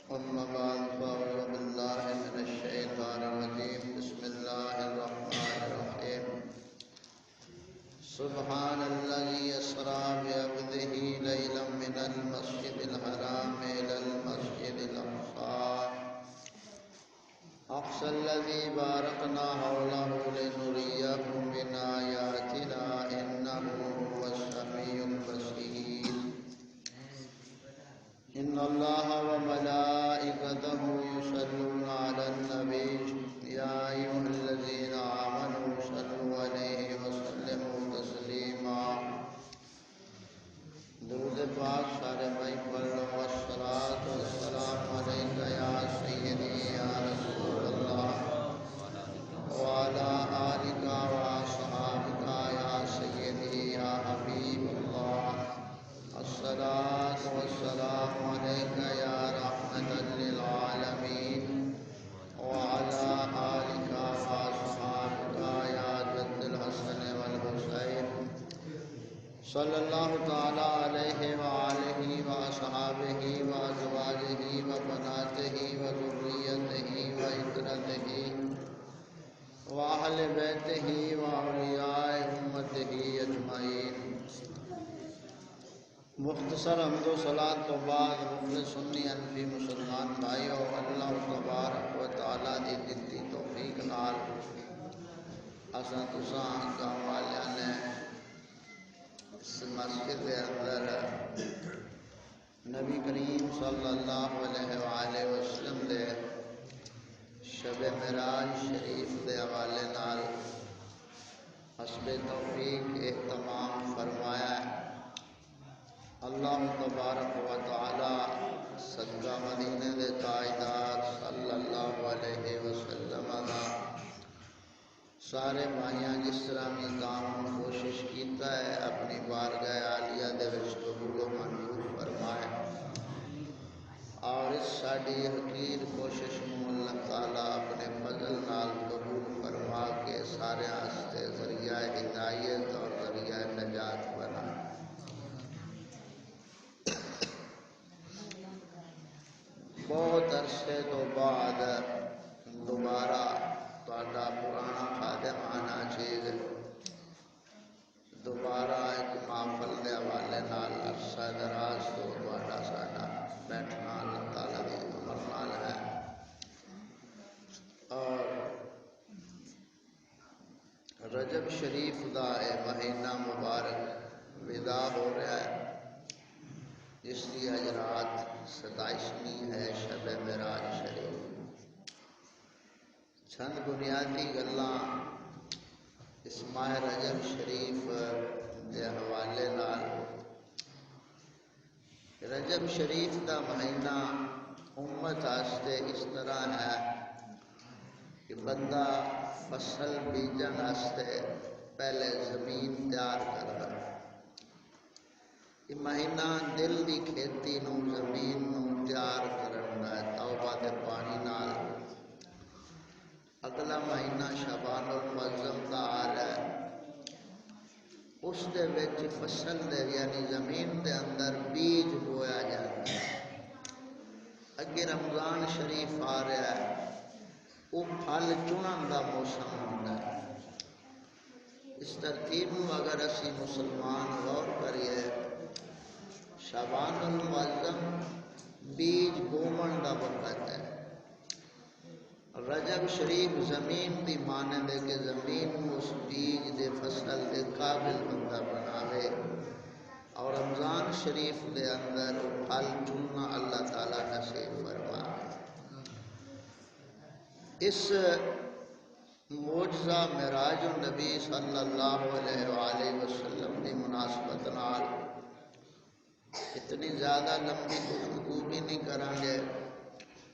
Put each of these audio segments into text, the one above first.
أما بعد فأعوذ بالله من الشيطان الرجيم بسم الله الرحمن الرحيم سبحان الذي أسرى بعبده ليلا من المسجد الحرام إلى المسجد الأقصى الذي باركنا حوله لنريه من آياتنا إنه هو السميع البصير إن الله وملائكته يصلون على النبي يا أيها الذين آمنوا صلوا عليه وسلموا تسليما درود پاک سارے بھائی پڑھ لو والصلاة والسلام علیک یا سیدی یا رسول اللہ وعلى آلک وصحابک یا سیدی یا حبیب اللہ الصلاة والسلام عليك يا رحمة للعالمين وعلى آلك وأصحابك يا جد الحسن والحسين صلى الله تعالى عليه وآله وأصحابه وأزواجه وبناته وذريته وإترته وأهل بيته وأولياء أمته أجمعين. مختصر حمد و صلاۃ تو بعد مخلص سنی انفی مسلمان بھائیو، اللہ تبارک و تعالیٰ دی دتی توفیق نال اساں تساں گاؤں والیاں نے اس مسجد کے اندر نبی کریم صلی اللہ علیہ وآلہ وسلم دے شب معراج شریف دے حوالے نال حسب توفیق اہتمام فرمایا ہے. اللہ تبارک و تعالی صدقہ مدینے دے تاجدار صلی اللہ علیہ وسلم دا سارے بھائیاں جس طرح نظام کوشش کیتا ہے اپنی بارگاہ عالیہ دے وچ قبول و منظور فرمائے، اور اس ساڈی حقیر کوشش نوں اللہ تعالی اپنے فضل نال قبول فرما کے سارے واسطے ذریعہ ہدایت اور ذریعہ نجات بنائے. بہت عرصے تو بعد دوبارہ تہاڈا پرانا خادمانہ چیز دوبارہ ایک محفل کے حوالے نال عرصہ دراز تو تہاڈا ساڈا بیٹھنا اللہ تعالیٰ دی امر نال ہے، اور رجب شریف دا اے مہینہ مبارک ودا ہو رہا ہے، جس کی اج رات 27ویں ہے شب معراج شریف. چند بنیادی گلاں اس ماہ رجب شریف دے حوالے نال. رجب شریف دا مہینہ امت واسطے اس طرح ہے کہ بندہ فصل بیجن واسطے پہلے زمین تیار کرتا ہے. یہ مہینہ دل دی کھیتی نو زمین نو تیار کرنا ہے توبہ دے پانی نال. اگلا مہینہ شعبان المعظم دا آ رہا ہے، اس دے وچ فصل دے یعنی زمین دے اندر بیج بویا جاتا ہے. اگے رمضان شریف آ رہا ہے، وہ پھل چنن دا موسم ہوتا ہے. اس ترتیب نو اگر اسی مسلمان غور کریے، شعبان المعظم بیج بومن دا وقت ہے، رجب شریف زمین دی مانند ہے کہ زمین اس بیج دے فصل دے قابل بندہ بناوے، اور رمضان شریف دے اندر پھل چننا اللہ تعالیٰ نصیب فرمائے. اس معجزہ معراج النبی صلی اللہ علیہ وآلہ وسلم کی مناسبت نال اتنی زیادہ لمبی گفتگو بھی نہیں کریں گے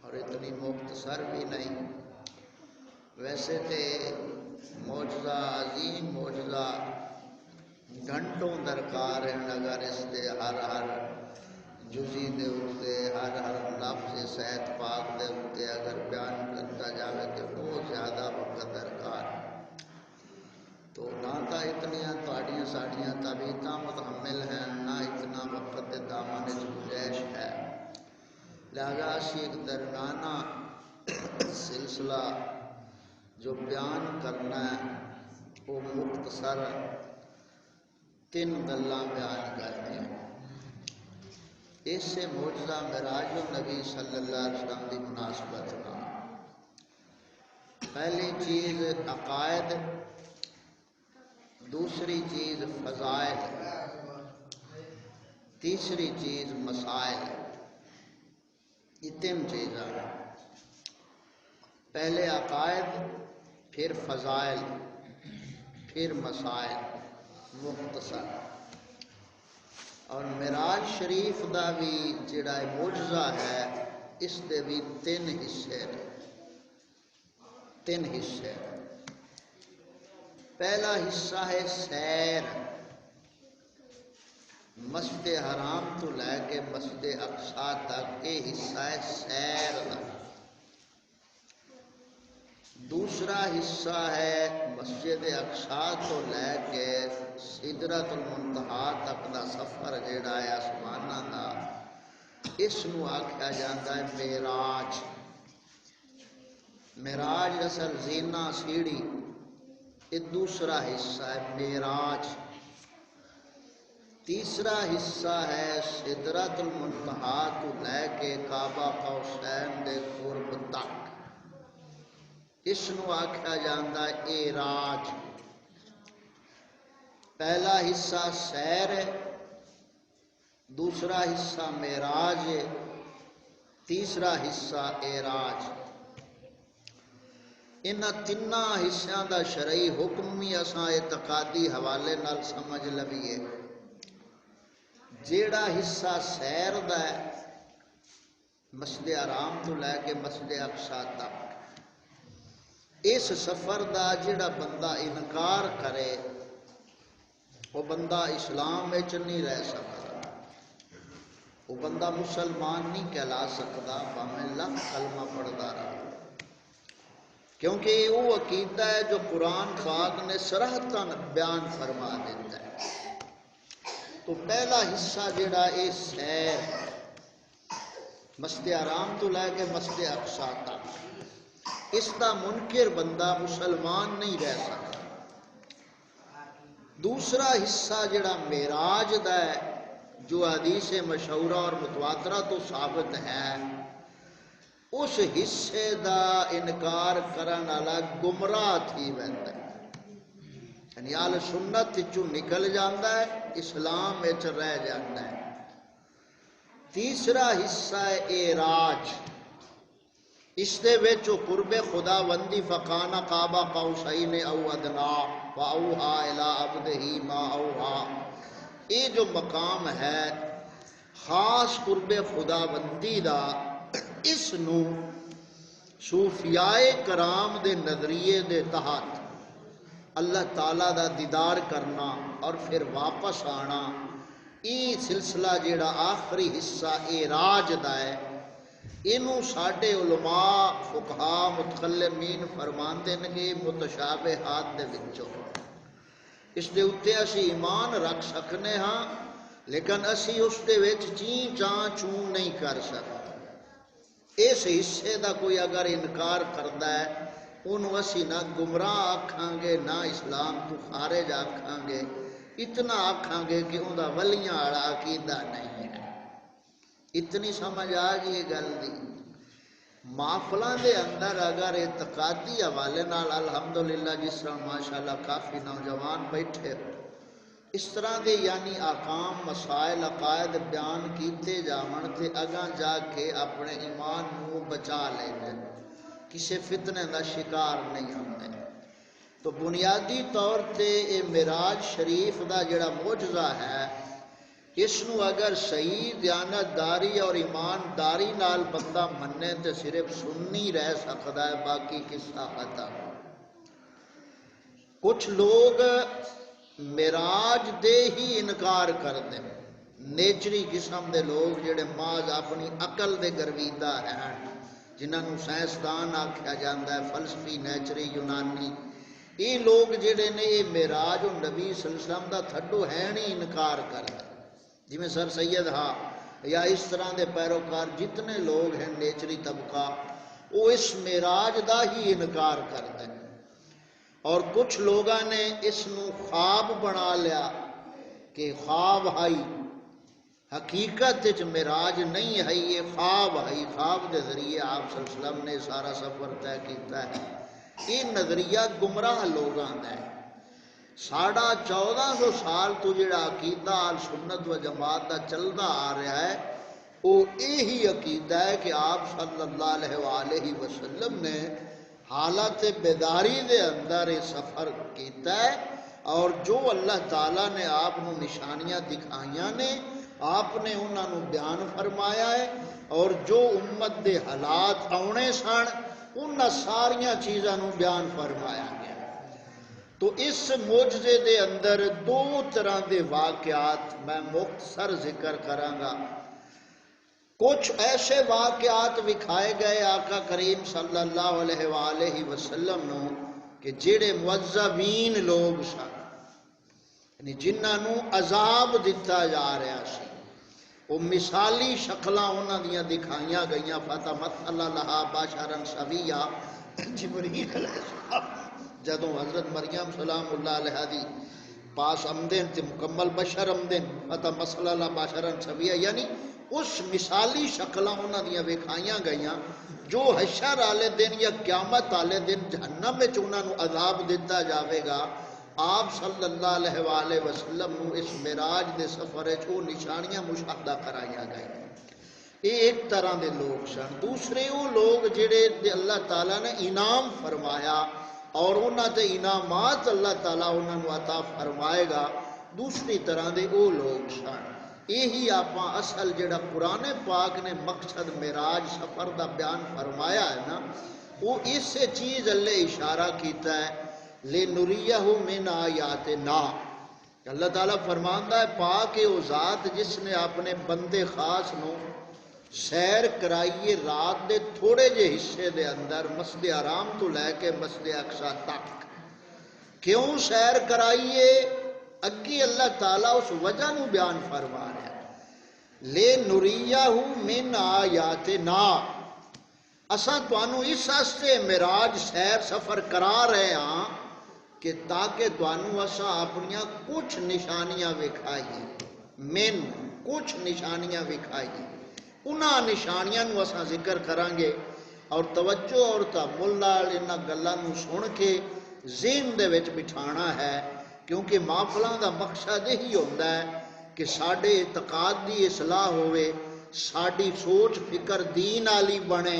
اور اتنی مختصر بھی نہیں. ویسے تو معجزہ عظیم معجزہ گھنٹوں درکار ہیں اگر اس دے ہر جزی دے اتے ہر لفظ صحت پاک دے اتے اگر بیان کرتا جاوے تو بہت زیادہ وقت درکار. تو نہ تو اتنیاں تھوڑیاں ساڑیاں طبیعتاں متحمل ہیں، نہ اتنا وقت دامن گنجائش ہے. لہذا اسی ایک درمیانہ سلسلہ جو بیان کرنا ہے وہ مختصر 3 گلاں بیان کرنی ہیں۔ اس سے معجزہ معراج النبی صلی اللہ علیہ وسلم کی مناسبت نہ پہلی چیز عقائد، دوسری چیز فضائل، تیسری چیز مسائل۔ یہ 3 چیزیں ہیں، پہلے عقائد، پھر فضائل، پھر مسائل مختصر۔ اور معراج شریف دا بھی جڑا معجزہ ہے اس دے بھی 3 حصے ہیں، 3 حصے۔ پہلا حصہ ہے سیر، مسجد حرام تو لے کے مسجد اقصی تک یہ حصہ ہے سیر کا۔ دوسرا حصہ ہے مسجد اقصی تو لے کے سدرۃ المنتہا تک دا سفر جڑا ہے آسماناں دا، اس نو آکھیا جاندا ہے معراج۔ معراج اصل زینہ سیڑھی، یہ دوسرا حصہ ہے معراج۔ تیسرا حصہ ہے سدرۃ المنتہا تو لے کے کعبہ قوسین دے قرب تک، اس نو آکھیا جاندا ہے اعراج۔ پہلا حصہ سیر ہے، دوسرا حصہ معراج ہے، تیسرا حصہ اعراج۔ انہاں 3 حصیاں دا شرعی حکم بھی اساں اعتقادی حوالے نال سمجھ لویے۔ جیڑا حصہ سیر دا ہے مسجد حرام تو لے کے مسجد اقصی تک، اس سفر دا جڑا بندہ انکار کرے وہ بندہ اسلام وچ نہیں رہ سکتا، وہ بندہ مسلمان نہیں کہلا سکتا بھاویں لاکھ کلمہ پڑھدا رہے، کیونکہ یہ وہ عقیدہ ہے جو قرآن پاک نے صراحتاً بیان فرما دیتا ہے۔ تو پہلا حصہ جڑا ہے سیر، مسجد حرام تو لے کے مسجد اقصی تک، اس دا منکر بندہ مسلمان نہیں رہ سکتا۔ دوسرا حصہ جڑا معراج دا ہے جو حدیث مشہورہ اور متواترہ تو ثابت ہے، اس حصے دا انکار کرن والا گمراہ تھی ویندا ہے، یعنی اہل سنت چوں نکل جاندا ہے، اسلام وچ رہ جاندا ہے۔ تیسرا حصہ ہے اعراج، اس دے وچ قرب خدا بندی فکان قاب قوسین او ادنا واوحا الی عبدہ ما اوحا، یہ جو مقام ہے خاص قرب خدا بندی دا، اس نو صوفیاء کرام دے نظریے دے تحت اللہ تعالیٰ دا دیدار کرنا اور پھر واپس آنا، یہ سلسلہ جڑا آخری حصہ اعراج دا ہے، اینو ساڈے علماء فقہاء متکلمین فرماندے نے کہ متشابہات دے وچوں، اس دے اتے اسی ایمان رکھ سکنے ہاں لیکن اسی اس دے وچ چین چاں چون نہیں کر سکتے۔ اس حصے دا کوئی اگر انکار کردا ہے انہوں اسی نہ گمراہ آکھاں گے نہ اسلام تو خارج آکھاں گے، اتنا آکھاں گے کہ ان دا ولیاں والا عقیدہ نہیں ہے۔ اتنی سمجھ آ گئی گل دی۔ محفلاں دے اندر اگر اعتقادی حوالے نال الحمدللہ جس طرح ماشاءاللہ کافی نوجوان بیٹھے اس طرح دے یعنی احکام مسائل عقائد بیان کیتے جاون تے اگاں جا کے اپنے ایمان نو بچا لے جائے، کسی فتنے دا شکار نہیں ہوتے۔ تو بنیادی طور تے اے معراج شریف دا جڑا معجزہ ہے، اس نو اگر صحیح دیانتداری اور ایمانداری نال بندہ مننے تے صرف سنی رہ سکتا ہے، باقی قصہ ختم۔ کچھ لوگ معراج دے ہی انکار کر دیں، نیچری قسم دے لوگ جڑے محض اپنی عقل دے گرویدہ ہیں، جنہاں نو سائنسدان آکھیا جاندا ہے، فلسفی نیچری یونانی، یہ لوگ جڑے نے یہ معراج النبی صلی اللہ علیہ وسلم دا تھڈو ہے نہیں انکار کر دیں، جی میں سر سید ہاں یا اس طرح دے پیروکار جتنے لوگ ہیں نیچری طبقہ وہ اس معراج دا ہی انکار کرتے ہیں، اور کچھ لوگاں نے اس نو خواب بنا لیا کہ خواب ہائی، حقیقت معراج نہیں ہے، یہ خواب ہے، خواب دے ذریعے آپ صلی اللہ علیہ وسلم نے سارا سفر طے کیتا ہے۔ یہ نظریہ گمراہ لوگاں دا ہے۔ 1450 سال تو جڑا عقیدہ آل سنت و جماعت دا چلدا آ رہا ہے وہ یہی عقیدہ ہے کہ آپ صلی اللہ علیہ وآلہ وسلم نے حالت بیداری دے اندر یہ سفر کیتا ہے، اور جو اللہ تعالیٰ نے آپ نو نشانیاں دکھائیاں نے آپ نے انہاں نو بیان فرمایا ہے، اور جو امت دے حالات آنے سن انہاں ساریاں چیزاں نو بیان فرمایا گیا۔ تو اس معجزے دے اندر دو طرح دے واقعات میں مختصر ذکر کرانگا۔ کچھ ایسے واقعات دکھائے گئے آقا کریم صلی اللہ علیہ وآلہ وسلم نو کہ جڑے معذبین لوگ سن، یعنی جنہاں نو عذاب دتا جا رہا سی، وہ مثالی شکلاں انہاں دیاں دکھائیاں گئیاں۔ فتمثل لہا بشرا سویا، جبریل علیہ السلام جدوں حضرت مریم سلام اللہ علیہ دی پاس آمدن تے مکمل بشر آمدن، فتمثل لہا بشرا سویا، یعنی اس مثالی شکلاں انہاں دیاں وکھائیاں گئیاں جو حشر والے دن یا قیامت والے دن جہنم وچ انہاں نو عذاب دتا جاوے گا۔ آپ صلی اللہ علیہ وآلہ وسلم نو اس معراج دے سفر وچ وہ نشانیاں مشاہدہ کرائیاں گئیں۔ یہ ایک طرح دے لوگ سن۔ دوسرے وہ لوگ جڑے اللہ تعالیٰ نے انعام فرمایا اور انہاں تے انعامات اللہ تعالیٰ انہاں نو عطا فرمائے گا، دوسری طرح دے وہ لوگ سن۔ یہی آپاں اصل جڑا قرآن پاک نے مقصد معراج سفر دا بیان فرمایا ہے نا، وہ اس چیز اللہ اشارہ کیتا ہے لِنُرِيَهُ مِنْ آیاتنا۔ اللہ تعالیٰ فرماندا ہے پاک ہے وہ ذات جس نے اپنے بندے خاص نو سیر کرائیے رات دے تھوڑے جے حصے دے اندر مسجد حرام تو لے کے مسجد اقصی تک۔ کیوں سیر کرائیے؟ اگی اللہ تعالیٰ اس وجہ نو بیان فرما رہا ہے لِنُرِيَهُ مِنْ آیاتنا، اساں توانو اس واسطے معراج سیر سفر کرا رہے ہاں کہ تاکہ توانو اساں اپنیاں کچھ نشانیاں وکھائیے، من کچھ نشانیاں وکھائیے۔ انہاں نشانیاں نو اساں ذکر کرانگے اور توجہ اور تأمل نال انہاں گلاں نو سن کے ذہن دے وچ بٹھانا ہے، کیونکہ محفلاں دا مقصد یہی ہوندا ہے کہ ساڈے اعتقاد دی اصلاح ہوئے، ساڈی سوچ فکر دین والی بنے،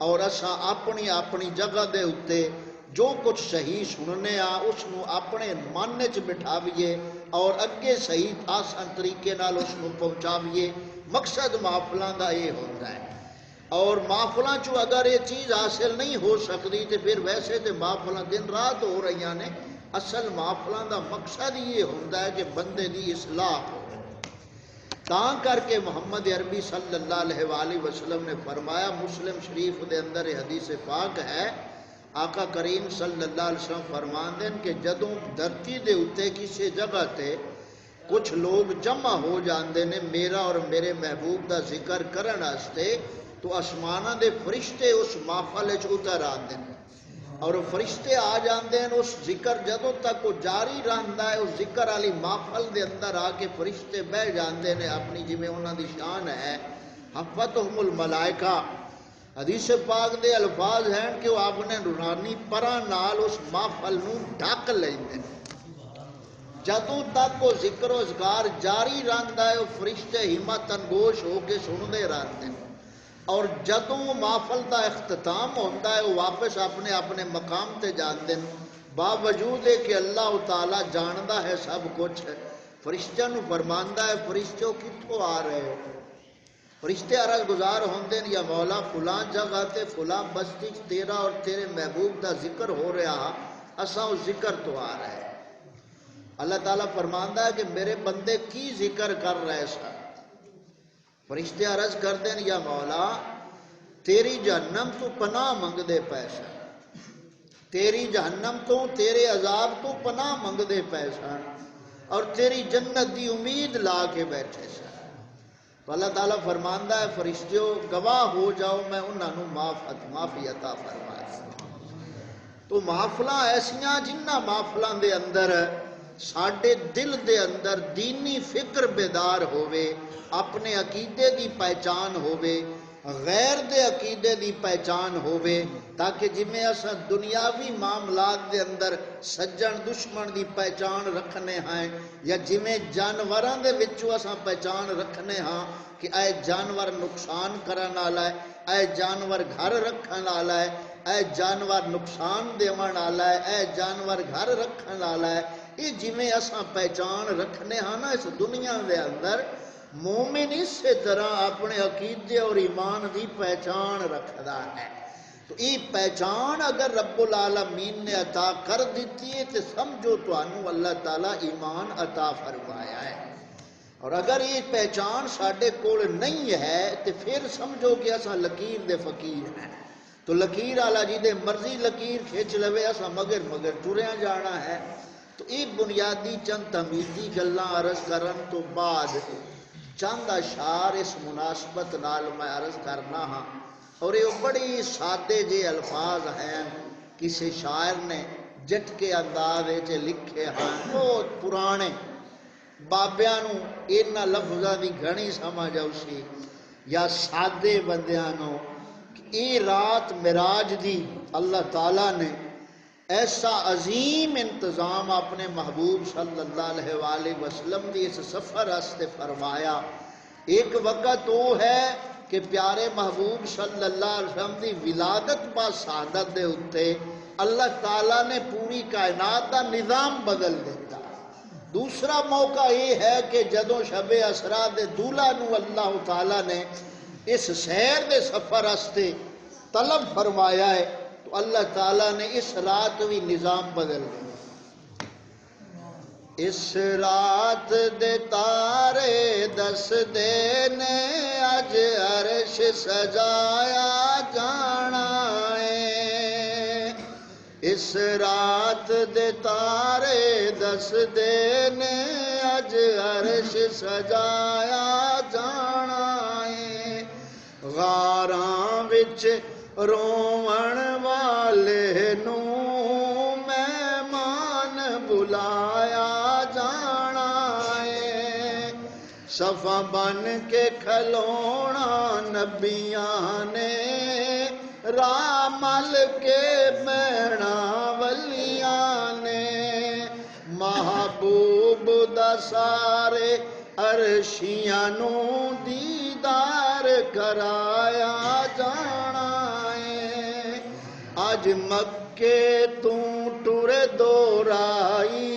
اور اساں اپنی اپنی جگہ دے اتے جو کچھ صحیح سننے اس نو اپنے من وچ بٹھاویے اور اگے صحیح آسان طریقے نال اس نو پہنچاویے۔ مقصد محفلاں دا یہ ہوندا ہے، اور محفلاں چو اگر یہ چیز حاصل نہیں ہو سکتی تو پھر ویسے تو محفلاں دن رات ہو رہی نے، اصل محفلاں دا مقصد یہ ہوندا ہے کہ بندے دی اصلاح ہو۔ تاں کر کے محمد عربی صلی اللہ علیہ وآلہ وسلم نے فرمایا، مسلم شریف دے اندر حدیث پاک ہے، آقا کریم صلی اللہ علیہ وسلم فرماندے کہ جدوں دھرتی دے اتے کسی جگہ تے کچھ لوگ جمع ہو جاندے نے میرا اور میرے محبوب دا ذکر کرن واسطے، تو آسماناں دے فرشتے اس محفل وچ اتر آندے نے، اور فرشتے آ جاندے ہیں اس ذکر جدوں تک وہ جاری رہندا ہے، اس ذکر والی محفل دے اندر آ کے فرشتے بہ جاندے نے اپنی جویں انہاں دی شان ہے، حفتہم الملائکہ۔ حدیث پاک دے الفاظ ہیں کہ وہ اپنے نورانی پراں نال اس محفل نو ڈھک لیندے نے، جدوں تک وہ ذکر و اذکار جاری رہندا ہے وہ فرشتے ہمت انگوش ہو کے سندے رہندے ہیں، اور جدوں محفل دا اختتام ہوتا ہے وہ واپس اپنے اپنے مقام تے جاندے ہیں، باوجود ہے کہ اللہ تعالیٰ جاندا ہے سب کچھ، فرشتیاں نو فرماندا ہے فرشتوں کتھوں آ رہے ہو؟ فرشتے عرض گزار ہوندے ہیں یا مولا فلاں جگہ تے فلاں بستی تیرا اور تیرے محبوب دا ذکر ہو رہا، اساں اس ذکر تو آ رہے ہیں۔ اللہ تعالیٰ فرماندا ہے کہ میرے بندے کی ذکر کر رہے سن؟ فرشتے عرض کر دیں یا مولا تیری جہنم تو پناہ منگ دے پیسہ، تیری جہنم تو تیرے عذاب تو پناہ منگ دے پیسہ، اور تیری جنت دی امید لا کے بیٹھے سن۔ تو اللہ تعالیٰ فرماندا ہے فرشتیو گواہ ہو جاؤ میں انہوں معافی عطا فرمایا۔ تو محفلاں ایسیاں جنہ محفلاں دے اندر ساڈے دل دے اندر دینی فکر بیدار ہووے، اپنے عقیدے دی پہچان ہووے، غیر دے عقیدے دی پہچان ہووے، تاکہ جمیں اساں دنیاوی معاملات دے اندر سجن دشمن دی پہچان رکھنے ہیں، یا جمیں جانوراں دے وچوں اساں پہچان رکھنے ہاں کہ اے جانور نقصان کرن والا ہے، اے جانور گھر رکھن والا ہے، اے جانور نقصان دیون والا ہے، اے جانور گھر رکھن والا ہے، یہ جویں اساں پہچان رکھنے ہاں نا اس دنیا دے اندر، مومن اسی طرح اپنے عقیدے اور ایمان دی پہچان رکھدا ہے۔ تو یہ پہچان اگر رب العالمین نے عطا کر دیتی ہے تو سمجھو تانوں اللہ تعالیٰ ایمان عطا فرمایا ہے، اور اگر یہ پہچان ساڈے کول نہیں ہے تو پھر سمجھو کہ اساں لکیر دے فقیر ہیں۔ تو لکیر والا جی دے مرضی لکیر کھچ لوے اساں مگر ٹریاں جانا ہے۔ تو یہ بنیادی چند تمیزی گلاں عرض کرن تو بعد چند اشعار اس مناسبت نال میں عرض کرنا ہاں، اور یہ بڑی سادے جے الفاظ ہیں، کسی شاعر نے جٹ کے انداز وچ لکھے ہیں، بہت پرانے بابیاں نوں انہاں لفظاں دی گھنی سمجھ آؤسی، یا سادے بندیاں نوں کہ رات معراج دی اللہ تعالیٰ نے ایسا عظیم انتظام اپنے محبوب صلی اللہ علیہ وآلہ وسلم دی اس سفر واسطے فرمایا۔ ایک وقت وہ ہے کہ پیارے محبوب صلی اللہ علیہ وسلم دی ولادت با سعادت دے اتے اللہ تعالیٰ نے پوری کائنات دا نظام بدل دیتا۔ دوسرا موقع یہ ہے کہ جدوں شب اسرا دے دولہ نو اللہ تعالیٰ نے اس سیر دے سفر واسطے طلب فرمایا ہے، تو اللہ تعالیٰ نے اس رات بھی نظام بدل دیا۔ اس رات دے تارے دس دے نے اج عرش سجایا جانا ہے، اس رات دے تارے دس دے نے اج عرش سجایا جانا ہے، غاراں وچ روون والے نوں مہمان بلایا جانا ہے، صفا بن کے کھلونا نبیاں نے راہ مل کے بہنا ولیاں نے، محبوب دا سارے عرشیاں نوں دیدار کرایا جانا ہے، اج مکے تو ٹرے دورائی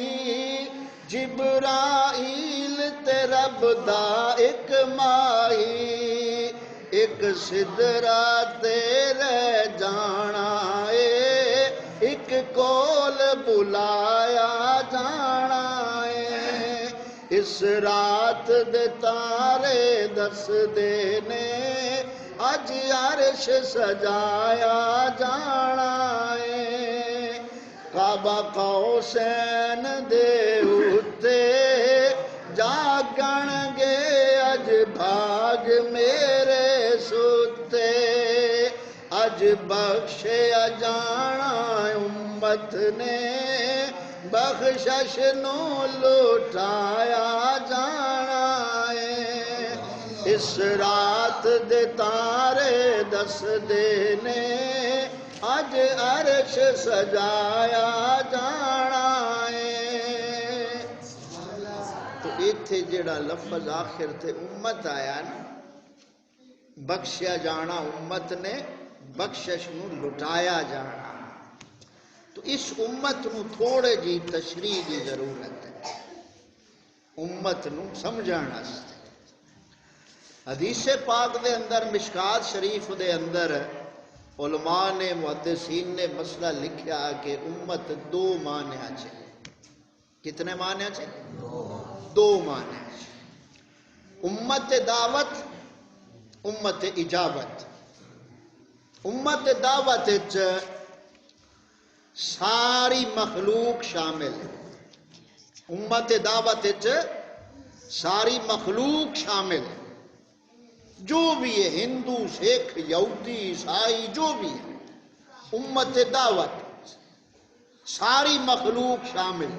جبرائیل تے رب دا ایک مائی، ایک سدرا تے رہ جانا ہے، ایک کول بلایا جانا ہے، اس رات دے تارے دس دے نے اج عرش سجایا جانا ہے، کعبہ قوسین دے اتے جاگن گے اج بھاگ میرے ستے، اج بخشے جانا امت نے بخشش نو لٹایا جانا ہے، اس رات دے تارے دس دے نے اج عرش سجایا جانا ہے۔ تو ایتھے جڑا لفظ آخر تے امت آیا نا، بخشیا جانا امت نے بخشش نو لٹایا جانا، تو اس امت نو تھوڑے جی تشریح دی ضرورت ہے امت نو سمجھان واسطے۔ حدیث پاک دے اندر مشکات شریف دے اندر علماء نے محدثین نے مسئلہ لکھیا کہ امت دو معنی چھے۔ کتنے معنی چھے؟ دو معنی چھے، امت دعوت، امت اجابت۔ امت دعوت ساری مخلوق شامل ہے، امت دعوت ساری مخلوق شامل ہے، جو بھی ہے، ہندو، سکھ، یہودی، عیسائی، جو بھی ہے، امت دعوت ساری مخلوق شامل۔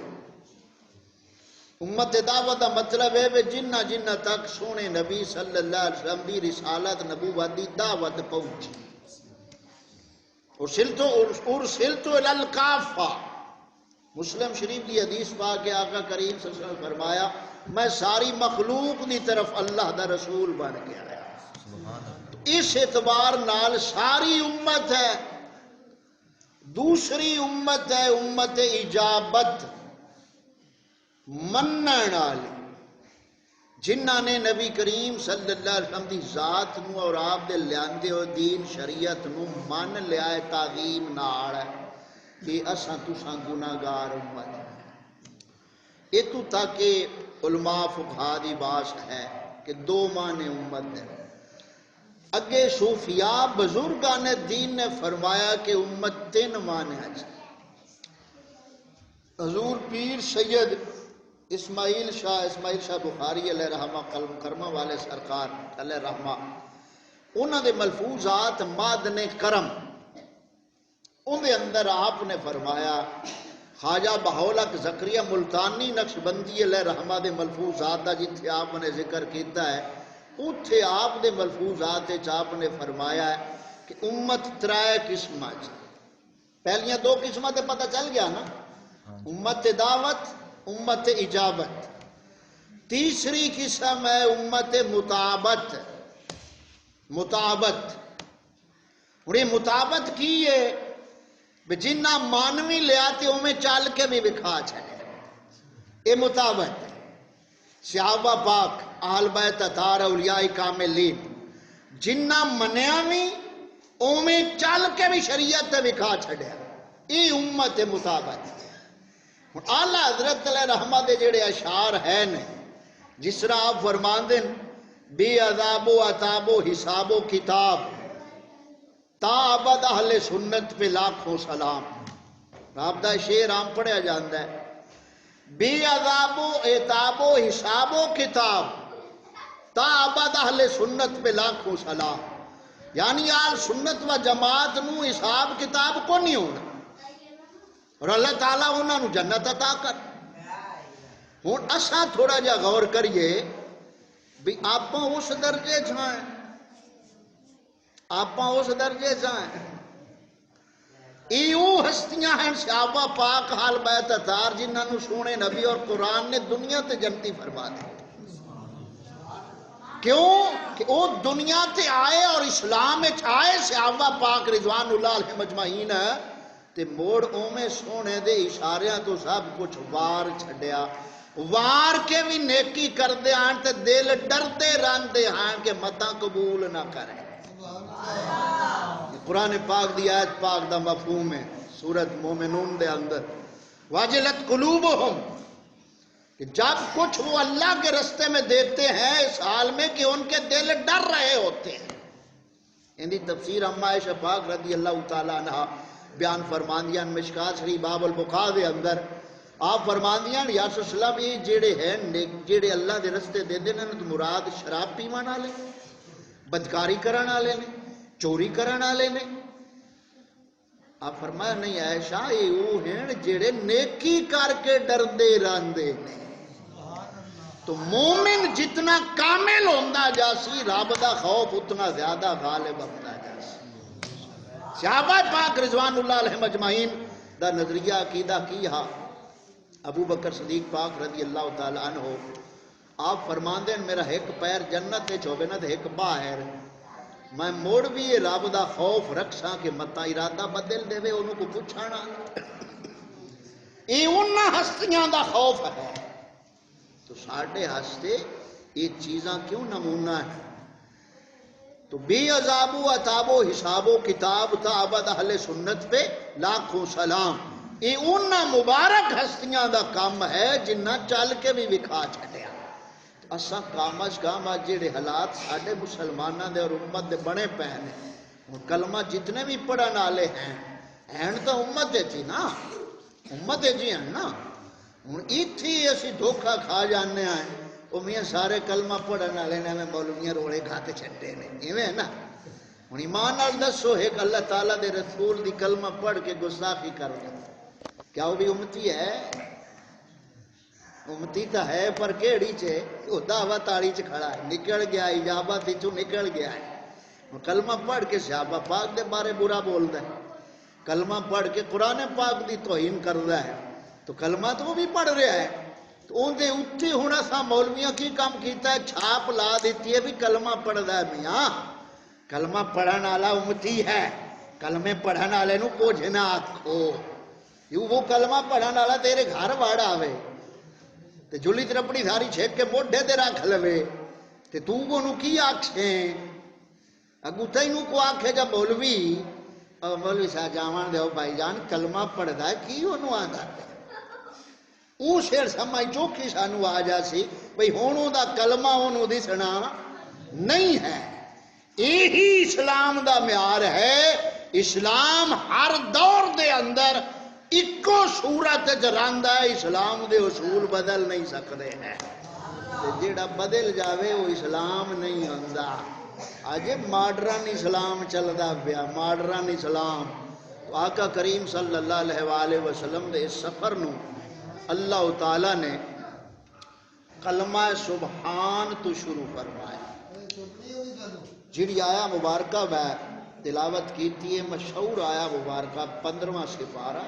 امت دعوت کا مطلب ہے کہ جنہ جنہ تک سونے نبی صلی اللہ علیہ وسلم دی رسالت نبوت دی دعوت پہنچی، ارسلت الی الکافہ۔ مسلم شریف کی حدیث پاک کہ آقا کریم صلی اللہ علیہ وسلم فرمایا میں ساری مخلوق دی طرف اللہ دا رسول بن کے آیا۔ اس اعتبار نال ساری امت ہے۔ دوسری امت ہے امت اجابت، منن والی، جنہاں نے نبی کریم صلی اللہ علیہ وسلم دی ذات نو اور آپ دے لیاندے ہوئے دین شریعت نو من لیا ہے تعظیم نال کہ اساں تساں گناہگار امت ہیں۔ اتو تاکہ علماء فقہا دی باس ہے کہ دو معنی امت ہے۔ اگے صوفیاء بزرگان دین نے فرمایا کہ امت تین معنی ہے۔ حضور پیر سید اسماعیل شاہ بخاری علیہ رحمہ قلم کرمہ والے سرکار علیہ رحمہ، انہوں نے ملفوظات معدن کرم ان دے اندر آپ نے فرمایا، خواجہ بہاؤالحق زکریا ملتانی نقشبندی علیہ رحمہ دے ملفوظات دا جتھے آپ نے ذکر کیتا ہے، اتھے آپ دے ملفوظات آپ نے فرمایا ہے کہ امت ترائے قسمہ چ، پہلیاں دو قسمہ تے پتہ چل گیا نا، امت دعوت، امت اجابت۔ تیسری قسم ہے امت مطابت۔ مطابت اور یہ مطابت کی ہے جنہ مانوی لیا تے میں چل کے بھی بکھا چھڑے، یہ مطابت ہے۔ صحابہ پاک، اہل بیت اطہار، اولیاء کاملین، جنہ منیا بھی میں چل کے بھی شریعت تے بکھا چھڑیا، یہ امت مطابت ہے۔ اعلیٰ حضرت علیہ رحمہ دے جڑے اشعار ہیں جس طرح آپ فرمان دیں بی عذاب و عطاب و حساب و کتاب تا ابد اہل سنت پہ لاکھوں سلام۔ آپ دا شعر عام پڑھیا جاندہ ہے، بی عذاب و عطاب و حساب و کتاب تا ابد اہل سنت پہ لاکھوں سلام، یعنی آل سنت و جماعت نو حساب کتاب کو نہیں ہونا اور اللہ تعالیٰ انہوں نے جنت عطا کر۔ ہوں اساں تھوڑا جا غور کریے بھی آپ اس درجے جائیں، آپ اس درجے جائیں۔ ایو ہستیاں ہیں صحابہ پاک، اہل بیت اطہار، جنہاں نو سونے نبی اور قرآن نے دنیا تے جنتی فرما دی۔ کیوں کہ وہ دنیا تے آئے اور اسلام آئے صحابہ پاک رضوان اللہ علیہ مجمعین، تے موڑ اومے سونے دے اشاریاں تو سب کچھ وار چھڑیا، وار کے بھی نیکی کر دے آن تے دل ڈردے ران دے ہاں کہ متاں قبول نہ کریں۔ قرآن پاک دی آیت پاک دا مفہوم ہے سورۃ مومنون دے اندر، واجلت قلوبہم، کہ جب کچھ وہ اللہ کے رستے میں دیتے ہیں اس حال میں کہ ان کے دل ڈر رہے ہوتے ہیں۔ ان دی تفسیر اما عائشہ پاک رضی اللہ تعالیٰ عنہ بیان فرماندیاں مشکات شریف باب البخاری دے اندر، آپ فرماندیاں یا رسول اللہ یہ جڑے ہیں جڑے اللہ دے رستے دے دینے تو مراد شراب پیمان والے، بدکاری کرن والے نے، چوری کرن والے نے۔ آپ فرمایا نہیں عائشہ یہ وہ ہیں جڑے نیکی کر کے ڈردے راندے نے۔ تو مومن جتنا کامل ہوندا جاسی رب دا خوف اتنا زیادہ غالب ہوتا جاسی۔ صحابہ پاک رضوان اللہ علیہ مجمعین دا نظریہ عقیدہ کی ہا، ابو بکر صدیق پاک رضی اللہ تعالیٰ عنہ آپ فرمان دیں میرا ایک پیر جنت چوبے نہ ایک باہر، میں موڑ بھی یہ رب دا خوف رکھساں کہ متا ارادہ بدل دے وے انہوں کو پوچھانا۔ یہ انہاں ہستیاں دا خوف ہے تو ساڑھے ہستے یہ چیزاں کیوں نمونہ ہیں؟ تو بی عذاب و عطاب و حساب و کتاب تا ابد اہل سنت پہ لاکھوں سلام، یہ انہاں مبارک ہستیاں دا کام ہے جنہ چل کے بھی وکھا چھڑیا۔ اساں کام از کام جڑے حالات ساڑھے مسلمانہ دے اور امت دے بڑے پہنے، کلمہ جتنے بھی پڑھن والے ہیں تو امت جی نا، امت جی ہیں نا۔ ایتھی اسی دھوکہ کھا جانے ہیں وہ میاں سارے کلمہ پڑھن والے نے مولویاں رولے کھا کے چھڈے نے ایویں ہے نا ہن ایمان نال دسو ایک اللہ تعالیٰ دے رسول دی کلمہ پڑھ کے گستاخی کر دے کیا وہ بھی امتی ہے؟ امتی تو ہے پر کیڑی چے وہ دعوت تاڑی چ کھڑا ہے نکل گیا اجابت چوں نکل گیا ہے کلمہ پڑھ کے صحابہ پاک دے بارے برا بولدا ہے کلمہ پڑھ کے قرآن پاک دی توہین کردا ہے تو کلمہ تو وہ بھی پڑھ رہا ہے تو اون دے اتنے ہونا سا مولویاں کی کام کیتا ہے چھاپ لا دیتی ہے بھی کلمہ پڑھدا ہے میاں کلمہ پڑھن والا امتی ہے کلمے پڑھن والے نو کچھ نہ آکھو وہ کلمہ پڑھن والا تیرے گھر وڑ آوے تے جلی ترپڑی ساری چھیک کے موڈے تے رکھ لوے تے تو انہوں کی آکھیں اگو تینوں کو آکھے جا مولوی صاحب جاوان دے بھائی جان کلمہ پڑھدا ہے کی انہوں آندا ہے اون شیر سمجھ چوکھی سانو آ جا سی بھئی ہونوں دا کلمہ انہوں دی سنا نہیں ہے یہی اسلام دا معیار ہے اسلام ہر دور دے اندر اکو صورت جراندا ہے اسلام دے اصول بدل نہیں سکتے ہیں جیڑا بدل جاوے وہ اسلام نہیں ہوندا آج ماڈرن اسلام چلدا پیا ماڈرن اسلام تو آقا کریم صلی اللہ علیہ وآلہ وسلم دے اس سفر نو اللہ تعالیٰ نے کلمہ سبحان تو شروع فرمایا جڑی آیا مبارکہ میں تلاوت کیتی ہے مشہور آیا مبارکہ 15واں سپارہ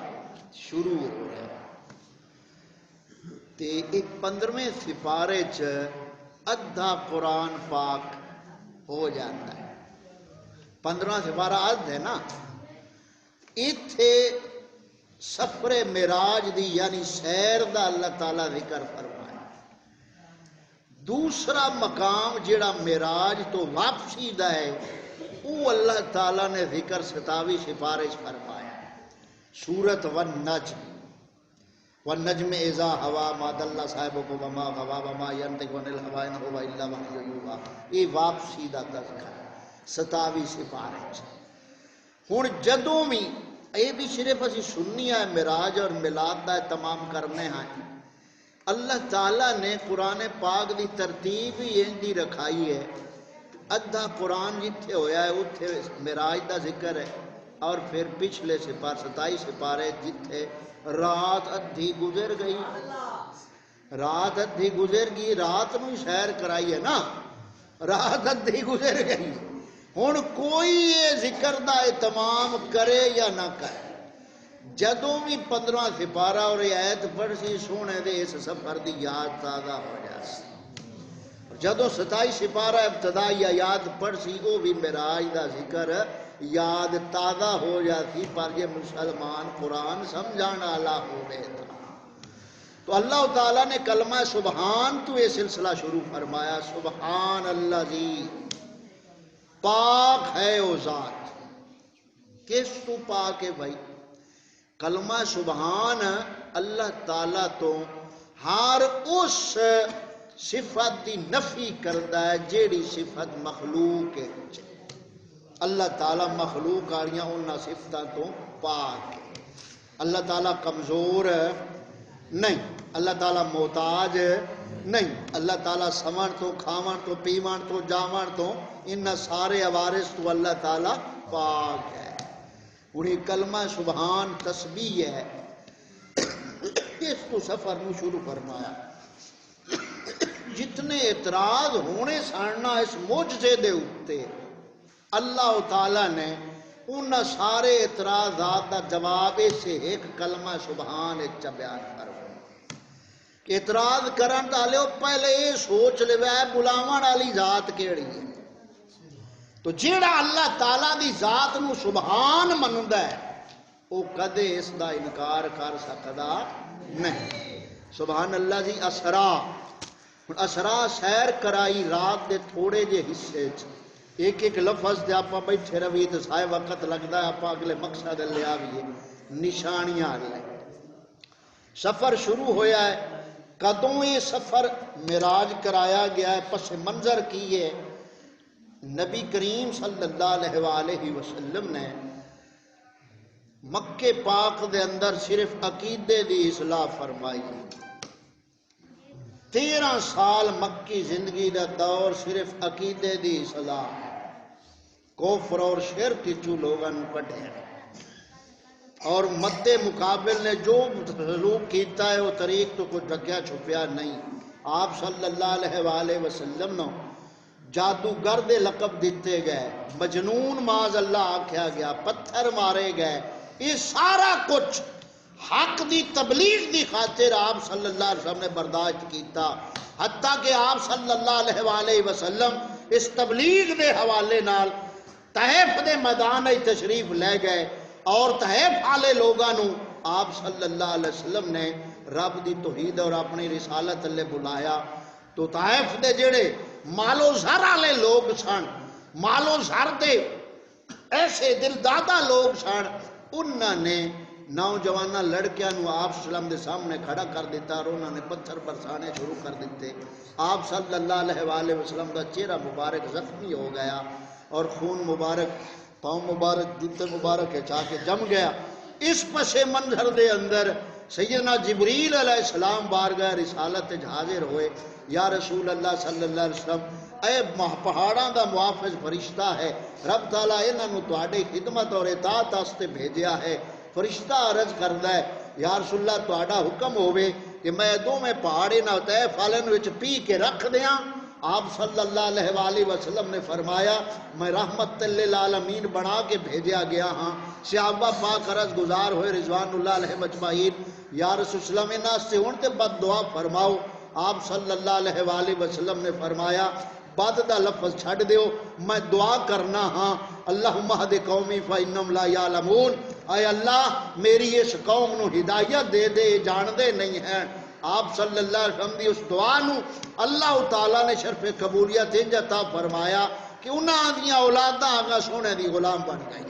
شروع ہو رہا ہے تے ایک 15ویں سپارے چ ادھا قرآن پاک ہو جاتا ہے 15واں سپارہ ادھ ہے نا ایتھے سفر معراج دی یعنی سیر دا اللہ تعالیٰ ذکر فرمایا دوسرا مقام جڑا معراج تو واپسی دا ہے وہ اللہ تعالیٰ نے ذکر 27 سپارش فرمایا سورت والنجم اذا ہوا ما دل صاحبکم وما غوا وما ینطق عن الہوی ان هو الا وحی یوحی یہ واپسی دا تذکرہ 27 سپارش ہن جدوں بھی یہ بھی صرف اسی سننی ہے معراج اور میلاد دا تمام کرنے ہیں اللہ تعالیٰ نے قرآن پاک دی ترتیب ہی دی رکھائی ہے ادھا قرآن جتھے ہویا ہے اتھے معراج دا ذکر ہے اور پھر پچھلے 27 سپارے جتھے رات ادھی گزر گئی رات ادھی گزر گئی رات نو سیر کرائی ہے نا رات ادھی گزر گئی ہن کوئی یہ ذکر دا اہتمام کرے یا نہ کرے جدوں بھی 15واں سپارہ اور آیت پڑھ سی سونے دے اس سفر دی یاد تازہ ہو جاسی جدوں 27 سپارہ ابتدائی آیات پڑھ سی وہ بھی معراج دا ذکر یاد تازہ ہو جاتی پر یہ مسلمان قرآن سمجھانا والا ہوئے تھا تو اللہ تعالیٰ نے کلمہ سبحان تو یہ سلسلہ شروع فرمایا سبحان اللہ جی پاک ہے وہ ذات کس تو پاک ہے بھائی کلمہ سبحان اللہ تعالیٰ تو ہر اس صفت دی نفی کردا ہے جیڑی صفت مخلوق ہے اللہ تعالیٰ مخلوق آڑیاں انہاں صفتاں تو پاک ہے اللہ تعالیٰ کمزور نہیں اللہ تعالیٰ محتاج نہیں اللہ تعالیٰ سمن تو کھاون تو پیون تو جاون تو ان سارے عوارض تو اللہ تعالیٰ پاک ہے انہیں کلمہ سبحان تسبیح ہے اس تو سفر نو شروع فرمایا جتنے اعتراض ہونے ساننا اس معجزے دے اتے اللہ تعالیٰ نے ان سارے اعتراضات دا جواب سے ایک کلمہ سبحان ایک بیان فرمایا کہ اعتراض کرن والے پہلے یہ سوچ لے بلاون والی ذات کیڑی ہے تو جیڑا اللہ تعالیٰ دی ذات نو سبحان مندا ہے وہ کدے اس دا انکار کر سکدا نہیں سبحان اللہ جی اسرا سیر کرائی رات دے تھوڑے جے حصے ایک ایک لفظ دے آپ بیٹھے روی تو سائے وقت لگتا ہے آپ اگلے مقصد لے آئیے نشانیاں لے سفر شروع ہویا ہے کدوں یہ سفر معراج کرایا گیا ہے پس منظر کی ہے نبی کریم صلی اللہ علیہ وآلہ وسلم نے مکے پاک دے اندر صرف عقیدے دی اصلاح فرمائی 13 سال مکی زندگی دا دور صرف عقیدے دی اصلاح ہے، کفر اور شرک چو لوگاں کٹے ہیں، اور مد مقابل نے جو سلوک کیتا ہے وہ طریق تو کوئی ڈگیا چھپیا نہیں۔ آپ صلی اللہ علیہ وآلہ وسلم نو جادوگر دے لقب دیتے گئے، مجنون معاذ اللہ آکھیا گیا، پتھر مارے گئے، یہ سارا کچھ حق دی تبلیغ دی خاطر آپ صلی اللہ علیہ وسلم نے برداشت کیتا، حتیٰ کہ آپ صلی اللہ علیہ وآلہ وسلم اس تبلیغ دے حوالے نال طائف دے میدان تشریف لے گئے، اور طائف والے لوگاں نو آپ صلی اللہ علیہ وسلم نے رب دی توحید اور اپنی رسالت اللہ بلایا۔ تو طائف دے جڑے مال و زر والے لوگ سن، مال و زر دے ایسے دل دادا لوگ سن، انہوں نے نوجوانہ لڑکیاں نو آپ صلی اللہ علیہ وسلم دے سامنے کھڑا کر دیتا اور انہوں نے پتھر برسانے شروع کر دیتے۔ آپ صلی اللہ علیہ وآلہ وسلم کا چہرہ مبارک زخمی ہو گیا اور خون مبارک، پاؤں مبارک، جوتے مبارک چاہ کے جم گیا۔ اس پس منظر دے اندر سیدنا جبریل علیہ السلام بارگاہ رسالت حاضر ہوئے، یا رسول اللہ صلی اللہ علیہ وسلم، اے پہاڑاں دا محافظ فرشتہ ہے، رب تعالیٰ انہاں نو تواڈی خدمت اور اطاعت واسطے بھیجیا ہے۔ فرشتہ عرض کردا ہے، یا رسول اللہ تواڈا حکم ہوے کہ میں دوویں پہاڑے نہ طائف والے وچ پی کے رکھ دیاں۔ آپ صلی اللہ علیہ وآلہ وسلم نے فرمایا، میں رحمت للعالمین بنا کے بھیجیا گیا ہاں۔ صحابہ پاک عرض گزار ہوئے رضوان اللہ علیہ مجمعین، یا رسول اللہ انہاں سے ہن تے بد دعا فرماؤ۔ آپ صلی اللہ علیہ وآلہ وسلم نے فرمایا، بد دا لفظ چھڑ دیو، میں دعا کرنا ہاں، اللہم اہد قومی فإنہم لا یعلمون، اے اللہ میری اس قوم نو ہدایت دے دے، جان دے نہیں ہیں۔ آپ صلی اللہ علیہ وسلم دی اس دعا نو اللہ تعالیٰ نے شرف قبولیت انج عطا فرمایا کہ انہاں دیاں اولاداں آگا سونے دی غلام بن گئی۔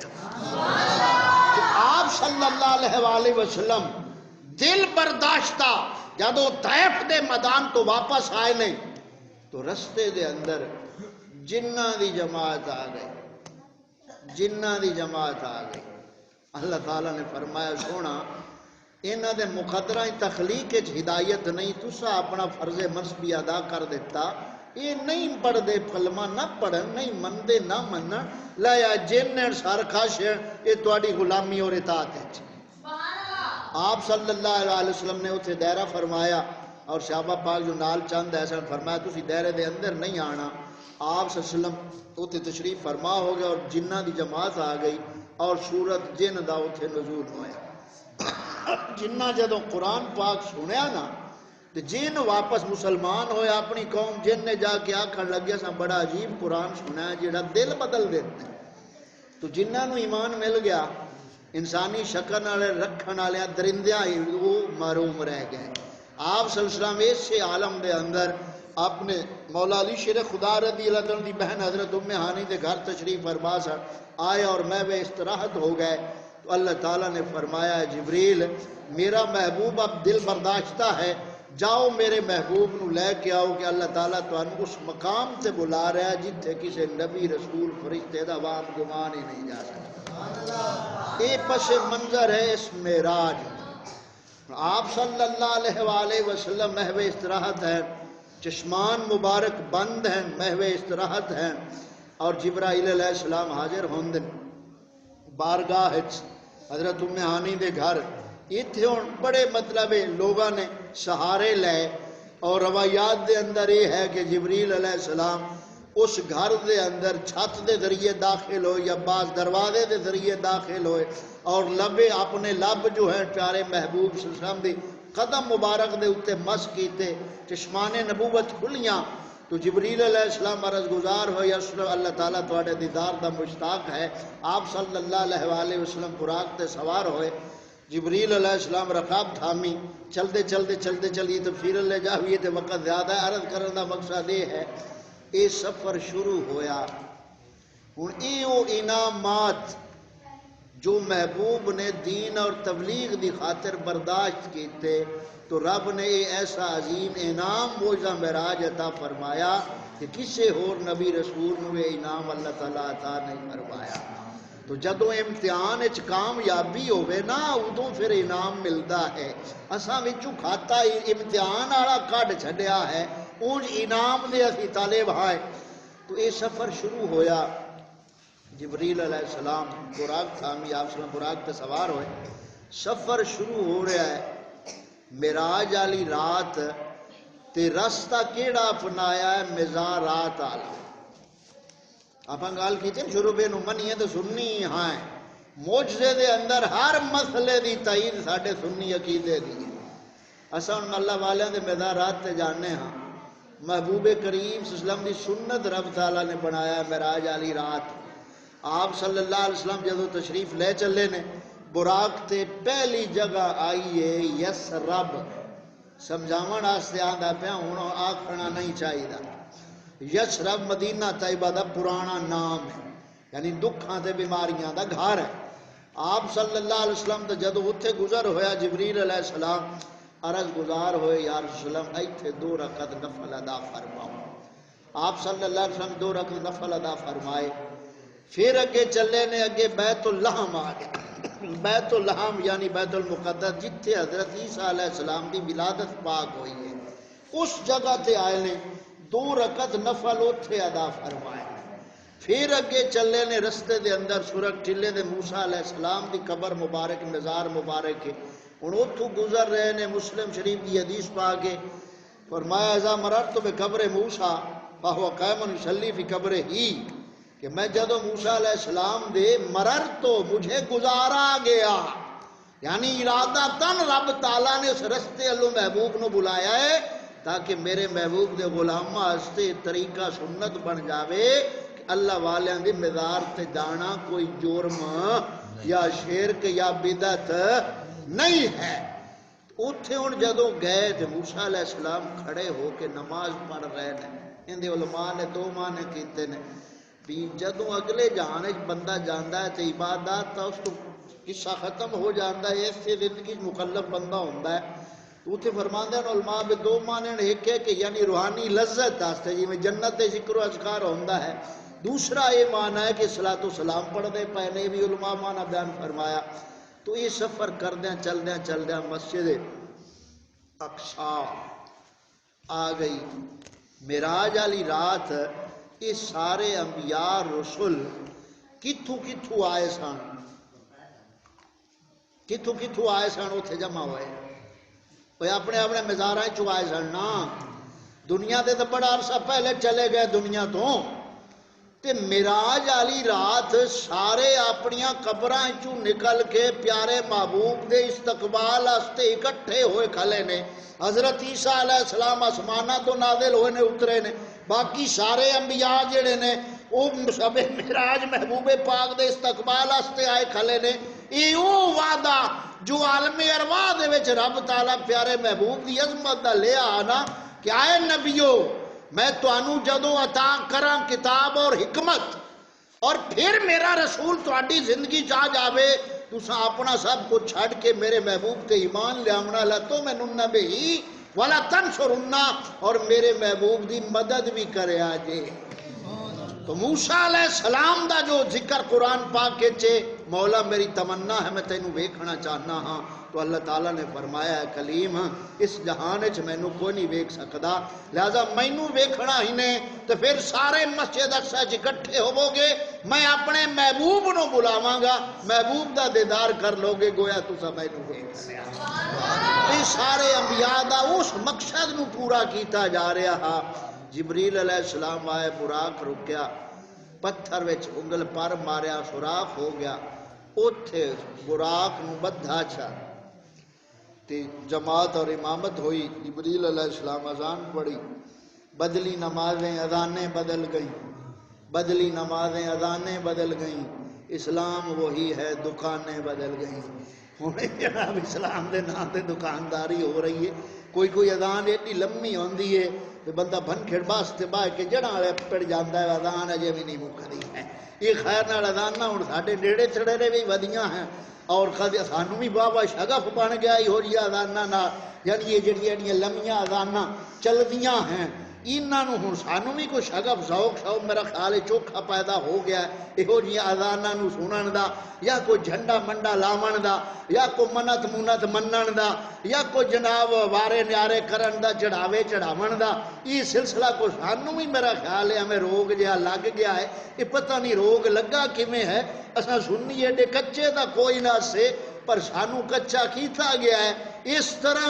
آپ صلی اللہ علیہ وآلہ وسلم دل برداشتہ جدو طائف دے میدان تو واپس آئے نہیں تو رستے دے اندر جنہ دی جماعت آ گئی، جنہ دی جماعت آ گئی۔ اللہ تعالیٰ نے فرمایا، سونا انہاں دے مقدرہ تخلیق ہدایت نہیں، تسا اپنا فرض منصبی ادا کر دیتا، یہ نہیں پڑھ دے کلمہ نہ پڑھن، نہیں من دے نہ منن، لایا جن سار خاشن، یہ تواڈی غلامی اور اطاعت ہے۔ آپ صلی اللہ علیہ وسلم نے اتھے دائرہ فرمایا اور صحابہ پاک جو نال چند ایسا فرمایا تسی دائرے دے اندر نہیں آنا۔ آپ صلی اللہ علیہ وسلم اتھے تشریف فرما ہو گیا اور جنہ دی جماعت آ گئی اور سورت جن دا اتھے نزول ہویا۔ جنہ جدو قرآن پاک سنیا نا تو جن واپس مسلمان ہویا، اپنی قوم جن نے جا کے آکھن لگیا سا بڑا عجیب قرآن سنا ہے جڑا دل بدل دیتے ہیں۔ تو جنہ نو ایمان مل گیا، انسانی شکل والے رکھن والے درندیاں ہی وہ محروم رہ گئے۔ آپ صلی اللہ علیہ وسلم اس عالم دے اندر اپنے مولا علی شیر خدا رضی اللہ عنہ دی بہن حضرت ام ہانی دے گھر تشریف فرما آئے اور میں وہ استراحت ہو گئے تو اللہ تعالیٰ نے فرمایا، جبریل میرا محبوب اب دل برداشتہ ہے، جاؤ میرے محبوب نو لے کے آؤ کہ اللہ تعالیٰ تو اس مقام سے بلا رہا ہے جتھے کسی نبی رسول فرشتے دا وام گمان ہی نہیں جا سکتا۔ یہ پس منظر ہے اس معراج۔ آپ صلی اللہ علیہ وآلہ وسلم محو استراحت ہیں، چشمان مبارک بند ہیں، محو استراحت ہیں، اور جبرائیل علیہ السلام حاضر ہوندے بارگاہ حضرت ام ہانی دے گھر۔ اتھے ہون بڑے مطلب لوگاں نے سہارے لے، اور روایات دے اندر یہ ہے کہ جبریل علیہ السلام اس گھر دے اندر چھت دے ذریعے داخل ہوئے یا بعض دروازے دے ذریعے داخل ہوئے، اور لبے اپنے لب جو ہیں پیارے محبوب صلی اللہ علیہ وسلم دی قدم مبارک دے اتے مس کیتے، چشمان نبوت کھلیاں۔ تو جبریل علیہ السلام عرض گزار ہوئے، اللہ تعالیٰ تواڈے دیدار دا مشتاق ہے۔ آپ صلی اللہ علیہ وآلہ وسلم براق تے سوار ہوئے، جبریل علیہ السلام رکاب تھامی، چلتے چلتے چلتے چلیے تفسیر لے جاویے تے وقت زیادہ ہے، عرض کرنے دا مقصد یہ ہے اے سفر شروع ہویا۔ ہن اے او انعامات جو محبوب نے دین اور تبلیغ دی خاطر برداشت کیتے تو رب نے یہ ایسا عظیم انعام معجزہ معراج عطا فرمایا کہ کسی اور نبی رسول نے یہ انعام اللہ تعالیٰ عطا نہیں فرمایا۔ تو جدو امتحان اچ کامیابی ہوئے نا ادو پھر انعام ملتا ہے. اساں وچوں کھاتا امتحان والا کڈ چھڈیا ہے اونج انعام دے اسی طالب ہائے. تو یہ سفر شروع ہویا. جبریل علیہ السلام براق تھامی آپ سلام براق پہ سوار ہوئے. سفر شروع ہو رہا ہے. معراج والی رات تے رستہ کیڑا اپنایا ہے مزارات والا. آپ گل کی شروع بے منیے تو سننی ہاں معجزے دے اندر ہر مسئلے دی تائید ساڈے سنی عقیدے دی. اساں ہن اللہ والوں دے مزارات تے جانے ہاں. محبوب کریم صلی اللہ علیہ وسلم دی سنت رب تعالیٰ نے بنایا معراج والی رات. آپ صلی اللہ علیہ وسلم جدو تشریف لے چلے نے براق تے پہلی جگہ آئیے یسرب. سمجھاون واسطے آندا پیا ہن آکھنا نہیں چاہیے. یسرب مدینہ طیبہ دا پرانا نام ہے یعنی دکھاں تے بیماریاں دا گھر ہے. آپ صلی اللہ علیہ وسلم تے جدو اتھے گزر ہویا جبریل علیہ السلام عرض گزار ہوئے یا رسول اللہ ایتھے 2 رکعت نفل ادا فرماؤ. آپ صلی اللہ علیہ وسلم 2 رکعت نفل ادا فرمائے. پھر اگے چلے نے اگے بیت اللحم آ گیا. بیت اللحم یعنی بیت المقدس جتھے حضرت عیسیٰ علیہ السلام دی ولادت پاک ہوئی ہے اس جگہ تے آئے نے 2 رکعت نفل اتھے ادا فرمائے. پھر اگے چلے نے رستے دے اندر سرک ٹلے دے موسیٰ علیہ السلام دی قبر مبارک مزار مبارک ہے. ہن اتھوں گزر رہے نے مسلم شریف کی حدیث پا کے فرمایا اذا مررت بقبر موسیٰ فہو قائم یصلی فی قبر ہی کہ میں جدو موسیٰ علیہ السلام دے مرر تو مجھے گزارا گیا یعنی ارادہ تن رب تعالیٰ نے اس رستے اللہ محبوب نو بلایا ہے تاکہ میرے محبوب دے غلام واسطے طریقہ سنت بن جاوے کہ اللہ والیاں دی مزار تے جانا کوئی جرم یا شرک یا بدعت نہیں ہے. اتھے ہن جدو گئے تے موسیٰ علیہ السلام کھڑے ہو کے نماز پڑھ رہے ہیں. ان دے علماء نے 2 معنی کیتے نے بھی جدو اگلے جہان بندہ جاندا ہے تے عبادات تا اس کو قصہ ختم ہو جاندا ہے اس سے زندگی مکلف بندہ ہوندا ہے. اتھے فرماندے ہیں علماء بھی 2 معنی نے. ایک ہے کہ یعنی روحانی لذت واسطے جی میں جنت دے ذکر و اذکار ہوندا ہے. دوسرا یہ معنی ہے کہ صلاۃ و سلام پڑھدے پے نے بھی علماء معنی بیان فرمایا. تو یہ سفر کردیاں چلدیاں مسجد اقصا آ گئی. معراج والی رات یہ سارے انبیاء رسول کتھوں آئے سن کتھوں آئے سن اتھے جمع ہوئے. وہ اپنے اپنے مزاراں چوں آئے سن نا. دنیا دے تو بڑا عرصہ پہلے چلے گئے دنیا تو. تے معراج والی رات سارے اپنیاں قبراں چوں نکل کے پیارے محبوب دے استقبال واسطے اکٹھے ہوئے کھلے نے. حضرت عیسیٰ علیہ السلام آسمانہ تو نازل ہوئے نے اترے نے. باقی سارے انبیاء جڑے نے وہ شب معراج محبوب پاک دے استقبال واسطے آئے کھلے نے. یہ وہ وعدہ جو عالم ارواح دے وچ رب تعالیٰ پیارے محبوب دی عظمت دا لے آنا کہ آئے نبیو میں توانو جدو عطا کراں کتاب اور حکمت اور پھر میرا رسول تواڈی زندگی چاہ جاوے تساں اپنا سب کو چھڑ کے میرے محبوب تے ایمان لے آمنا لَتُؤْمِنُنَّ بِهِ وَلَا تَنْصُرُنَّ اور میرے محبوب دی مدد بھی کرے آجے. تو موسیٰ علیہ السلام دا جو ذکر قرآن پاک کے چھے مولا میری تمنا ہے میں تینوں ویکھنا چاہنا ہاں. تو اللہ تعالیٰ نے فرمایا ہے کلیم اس جہان چ مینوں کوئی نہیں ویکھ سکدا لہذا مینوں ویکھنا ہی نے تو پھر سارے مسجد اقصا چ اکٹھے ہوو گے میں اپنے محبوب نو بلاواں گا محبوب دا دیدار کر لو گے گویا تساں مینوں ویکھ لیا. یہ سارے انبیاء دا اس مقصد نو پورا کیتا جا رہا. جبریل علیہ السلام آئے براق رکیا پتھر وچ انگل پر ماریا سوراخ ہو گیا اوتھے براق نو بدھا چھا تے جماعت اور امامت ہوئی. جبریل علیہ السلام اذان پڑھی بدلی نمازیں اذانیں بدل گئیں بدلی نمازیں اذانیں بدل گئیں. اسلام وہی ہے دکانیں بدل گئیں. جناب اسلام دے نام تے دکانداری ہو رہی ہے. کوئی اذان ایڈی لمبی ہوندی ہے کہ بندہ بھن کھڑ واسطے باہ کے جڑا پڑ جاتا ہے اذان اجے بھی نہیں مکدی ہے. یہ خیر نال اذاناں ہن ساڈے نیڑے تھڑے بھی ودیاں ہیں اور سانوں بھی بابا شگف بن گیا ہو جی اذاناں نال یعنی یہ جڑیاں لمیاں اذاناں چلدیاں ہیں انہاں نوں ہن سانوں بھی کوئی شغف ذوق شوق میرا خیال ہے چوکھا پیدا ہو گیا ہے یہو جیاں اذاناں نوں سنن دا یا کوئی جھنڈا منڈا لاون دا یا کوئی منت منت منن دا یا کوئی جناب وارے نیارے کرن دا چڑھاوے چڑھاون دا یہ سلسلہ کو سانوں بھی میرا خیال ہے ہمیں روگ جہا لگ گیا ہے یہ پتہ نہیں روگ لگا کیویں ہے اساں سنی ایڈے کچے دا کوئی نہ سے پر سانوں کچا کیتا گیا ہے اس طرح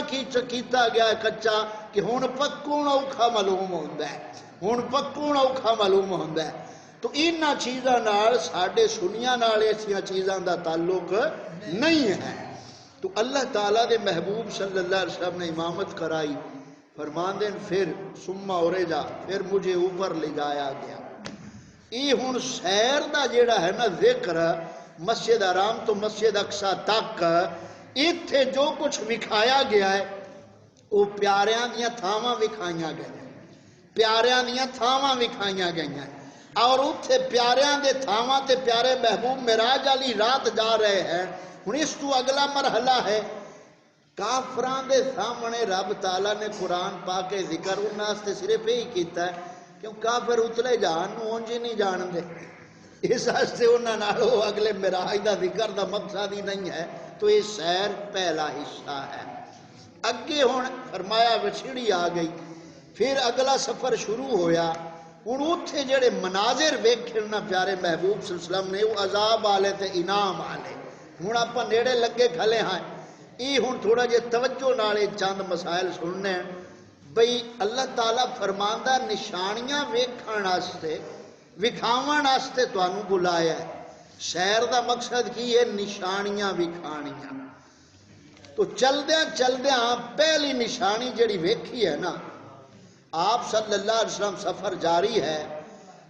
کیتا گیا ہے کچا کہ ہن پکون اوکھا معلوم ہوندا ہے ہن پکون اوکھا معلوم ہوندا ہے تو انہاں چیزاں نال ساڈے سنیاں نال ایسیاں چیزاں دا تعلق نہیں ہے تو اللہ تعالیٰ دے محبوب صلی اللہ علیہ وسلم نے امامت کرائی فرمان دین پھر ثم اورجا پھر مجھے اوپر لے جایا گیا یہ ہن سیر دا جیڑا ہے نا ذکر مسجد حرام تو مسجد اقصی تک ایتھے جو کچھ وکھایا گیا ہے وہ پیاریاں دیاں تھاواں وکھائیاں گئیں پیاریاں دیاں تھاواں وکھائیاں گئیں اور اتھے پیاریاں دے تھاواں تے پیارے محبوب معراج والی رات جا رہے ہیں ہن اس تو اگلا مرحلہ ہے کافراں دے سامنے رب تعالیٰ نے قرآن پا کے ذکر انہاں سے صرف یہی کیتا ہے کیوں کافر اتلے جان نوں اونج نہیں جان دے اس واسطے انہاں نال او اگلے معراج دا ذکر دا مقصد ہی نہیں ہے تو یہ سیر پہلا حصہ ہے اگے ہن فرمایا وچھڑی آ گئی پھر اگلا سفر شروع ہویا ہن اوتھے جڑے مناظر ویکھن نا پیارے محبوب صلی اللہ علیہ وسلم نے وہ عذاب والے تے انعام والے ہن آپاں نیڑے لگے کھلے ہاں یہ ہن تھوڑا جے توجہ نال چند مسائل سننے بھئی اللہ تعالیٰ فرماندا نشانیاں ویکھن واسطے وکھاون واسطے تانوں بلایا ہے سیر دا مقصد کی ہے نشانیاں وکھانیاں تو چلدیاں پہلی نشانی جڑی ویکھی ہے نا آپ صلی اللہ علیہ وسلم سفر جاری ہے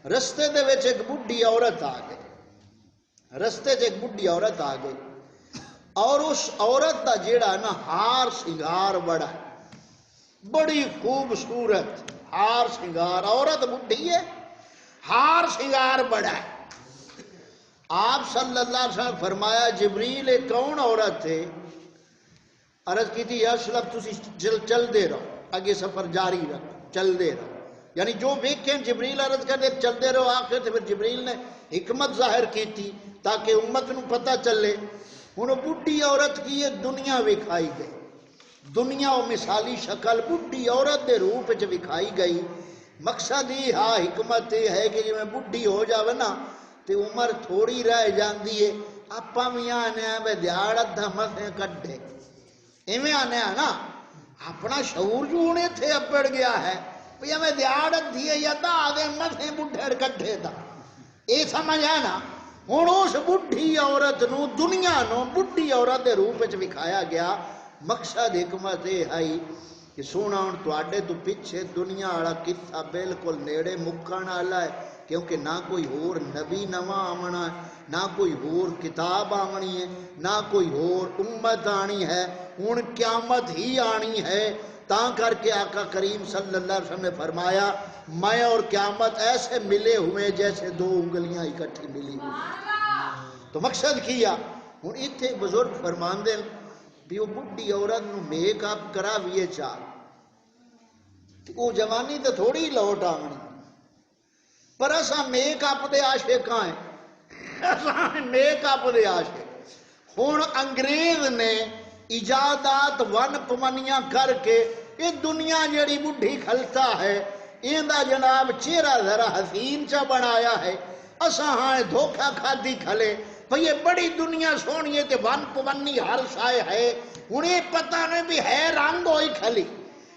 رستے دے وچ ایک بڈھی عورت آ گئی رستے چ ایک بڈھی عورت آ گئی اور اس عورت دا جیڑا نا ہار سنگار بڑا ہے بڑی خوبصورت ہار سنگار عورت بڈھی ہے ہار سنگار بڑا ہے آپ صلی اللہ علیہ وسلم فرمایا جبریل ایک کون عورت تھے عرض کی تھی اشرف تسی چل دے رہو آگے سفر جاری رکھو چل دے رہو یعنی جو ویکھیں جبریل عرض کر دے چل دے رہو آخر تھے پھر جبریل نے حکمت ظاہر کی تھی تاکہ امت نو پتہ چلے انہوں بڈھی عورت کی یہ دنیا وکھائی گئی دنیا و مثالی شکل بڈھی عورت دے روپ وچ وکھائی گئی مقصد ہی ہاں حکمت یہ ہے کہ جی میں بڈھی ہو جاوے نا تے عمر تھوڑی رہ جاندی ہے آپاں بھی آنے ہیں بے دیاڑ ادھا مسیں کڈھے ایویں آنے ہیں نا اپنا شعور جو ہونے تھے اپڑ گیا ہے بھئی ہمیں دیاڑ ادھی ہے یا دا آدھے مسیں بڈھڑ کڈھے دا اے سمجھ ہے نا ہن اس بڈھی عورت نو دنیا نو بڈھی عورت دے روپ وچ وکھایا گیا مقصد حکمت یہ ہے کہ سونا ہن تواڈے تو پیچھے دنیا والا قصہ بالکل نیڑے مکن والا ہے کیونکہ نہ کوئی ہور نبی نواں آمنا ہے نہ کوئی ہور کتاب آمنی ہے نہ کوئی ہور امت آنی ہے ہن قیامت ہی آنی ہے تاں کر کے آقا کریم صلی اللہ علیہ وسلم نے فرمایا میں اور قیامت ایسے ملے ہوئے جیسے دو انگلیاں اکٹھی ملی ہوئی تو مقصد کیا ہن ایتھے بزرگ فرمان دے بھی وہ بڈھی عورت نو میک اپ کرا ویے چاہ وہ جوانی تو تھوڑی لوٹ آنی پر اساں میک اپ دے عاشقاں ہیں اساں میک اپ دے عاشق ہن انگریز نے ایجادات ون پونیاں کر کے یہ دنیا جڑی بڈھی کھلتا ہے ایندا جناب چہرہ ذرا حسین چا بنایا ہے اساں ہاں دھوکہ کھادی کھلے بھئی یہ بڑی دنیا سونی ہے تے ون پونی ہر شائع ہے انہیں پتہ نہیں بھی ہے رنگ ہوئی کھلی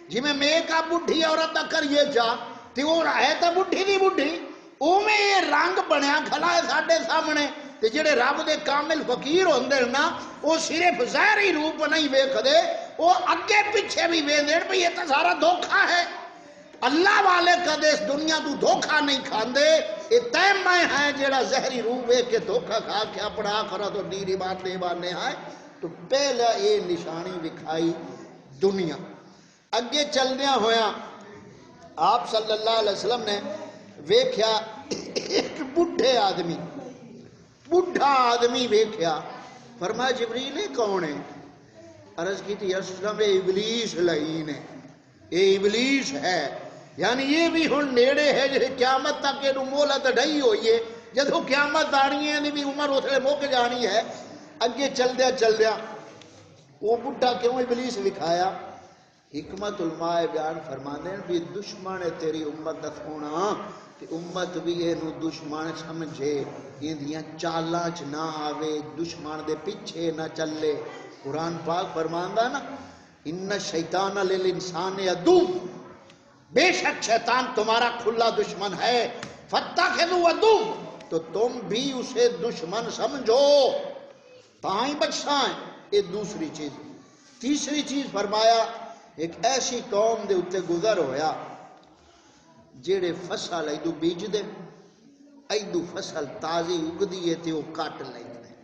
جی میں میک اپ بڈھی عورت دا کریے جا تے وہ ہے تا بڈھی دی بڈھی اوویں یہ رنگ بنیا کھلا ہے ساڈے سامنے تے جڑے رب دے کامل فقیر ہوندے نا وہ صرف ظاہری روپ نہیں ویکھدے وہ اگے پیچھے بھی ویندے بھئی یہ تا سارا دھوکا ہے اللہ والے کدے اس دنیا تو دھوکا نہیں کھاندے یہ تیم میں ہیں جڑا ظاہری روپ ویکھ کے دھوکا کھا کے اپنا آخرت اور دین ایمان دے بانے آئے تو پہلا یہ نشانی دکھائی دنیا اگے چلدیاں ہویا آپ صلی اللہ علیہ وسلم نے ویکھیا ایک بڈھے آدمی بڈھا آدمی ویکھیا فرمایا جبریل یہ کون ہے عرض کی تھی اسلام ابلیس لعین ہے یہ ابلیس ہے یعنی یہ بھی ہن نیڑے ہے جی قیامت تک یہ مہلت ڈئی ہوئی ہے، جدو قیامت آنی ہے بھی عمر اس لیے مک جانی ہے۔ اگے چل دیا وہ بڈھا کیوں ابلیس لکھایا؟ حکمت علماء بیان فرمانے ہیں بھی دشمن ہے تیری امت دس ہونا کہ امت بھی یہ دشمن سمجھے، یہ چالاں چ نہ آوے، دشمن دے پیچھے نہ چلے۔ قرآن پاک فرماندا نا ان شیطان للانسان عدو، بے شک شیطان تمہارا کھلا دشمن ہے، فاتخذوا عدو، تو تم بھی اسے دشمن سمجھو تاں بچنا ہے۔ یہ دوسری چیز۔ تیسری چیز فرمایا ایک ایسی قوم دے اتے گزر ہویا جیڑے فصل ایدو بیج دے، ایدو فصل تازی اگ دیئے تے وہ کٹ لیں دیں،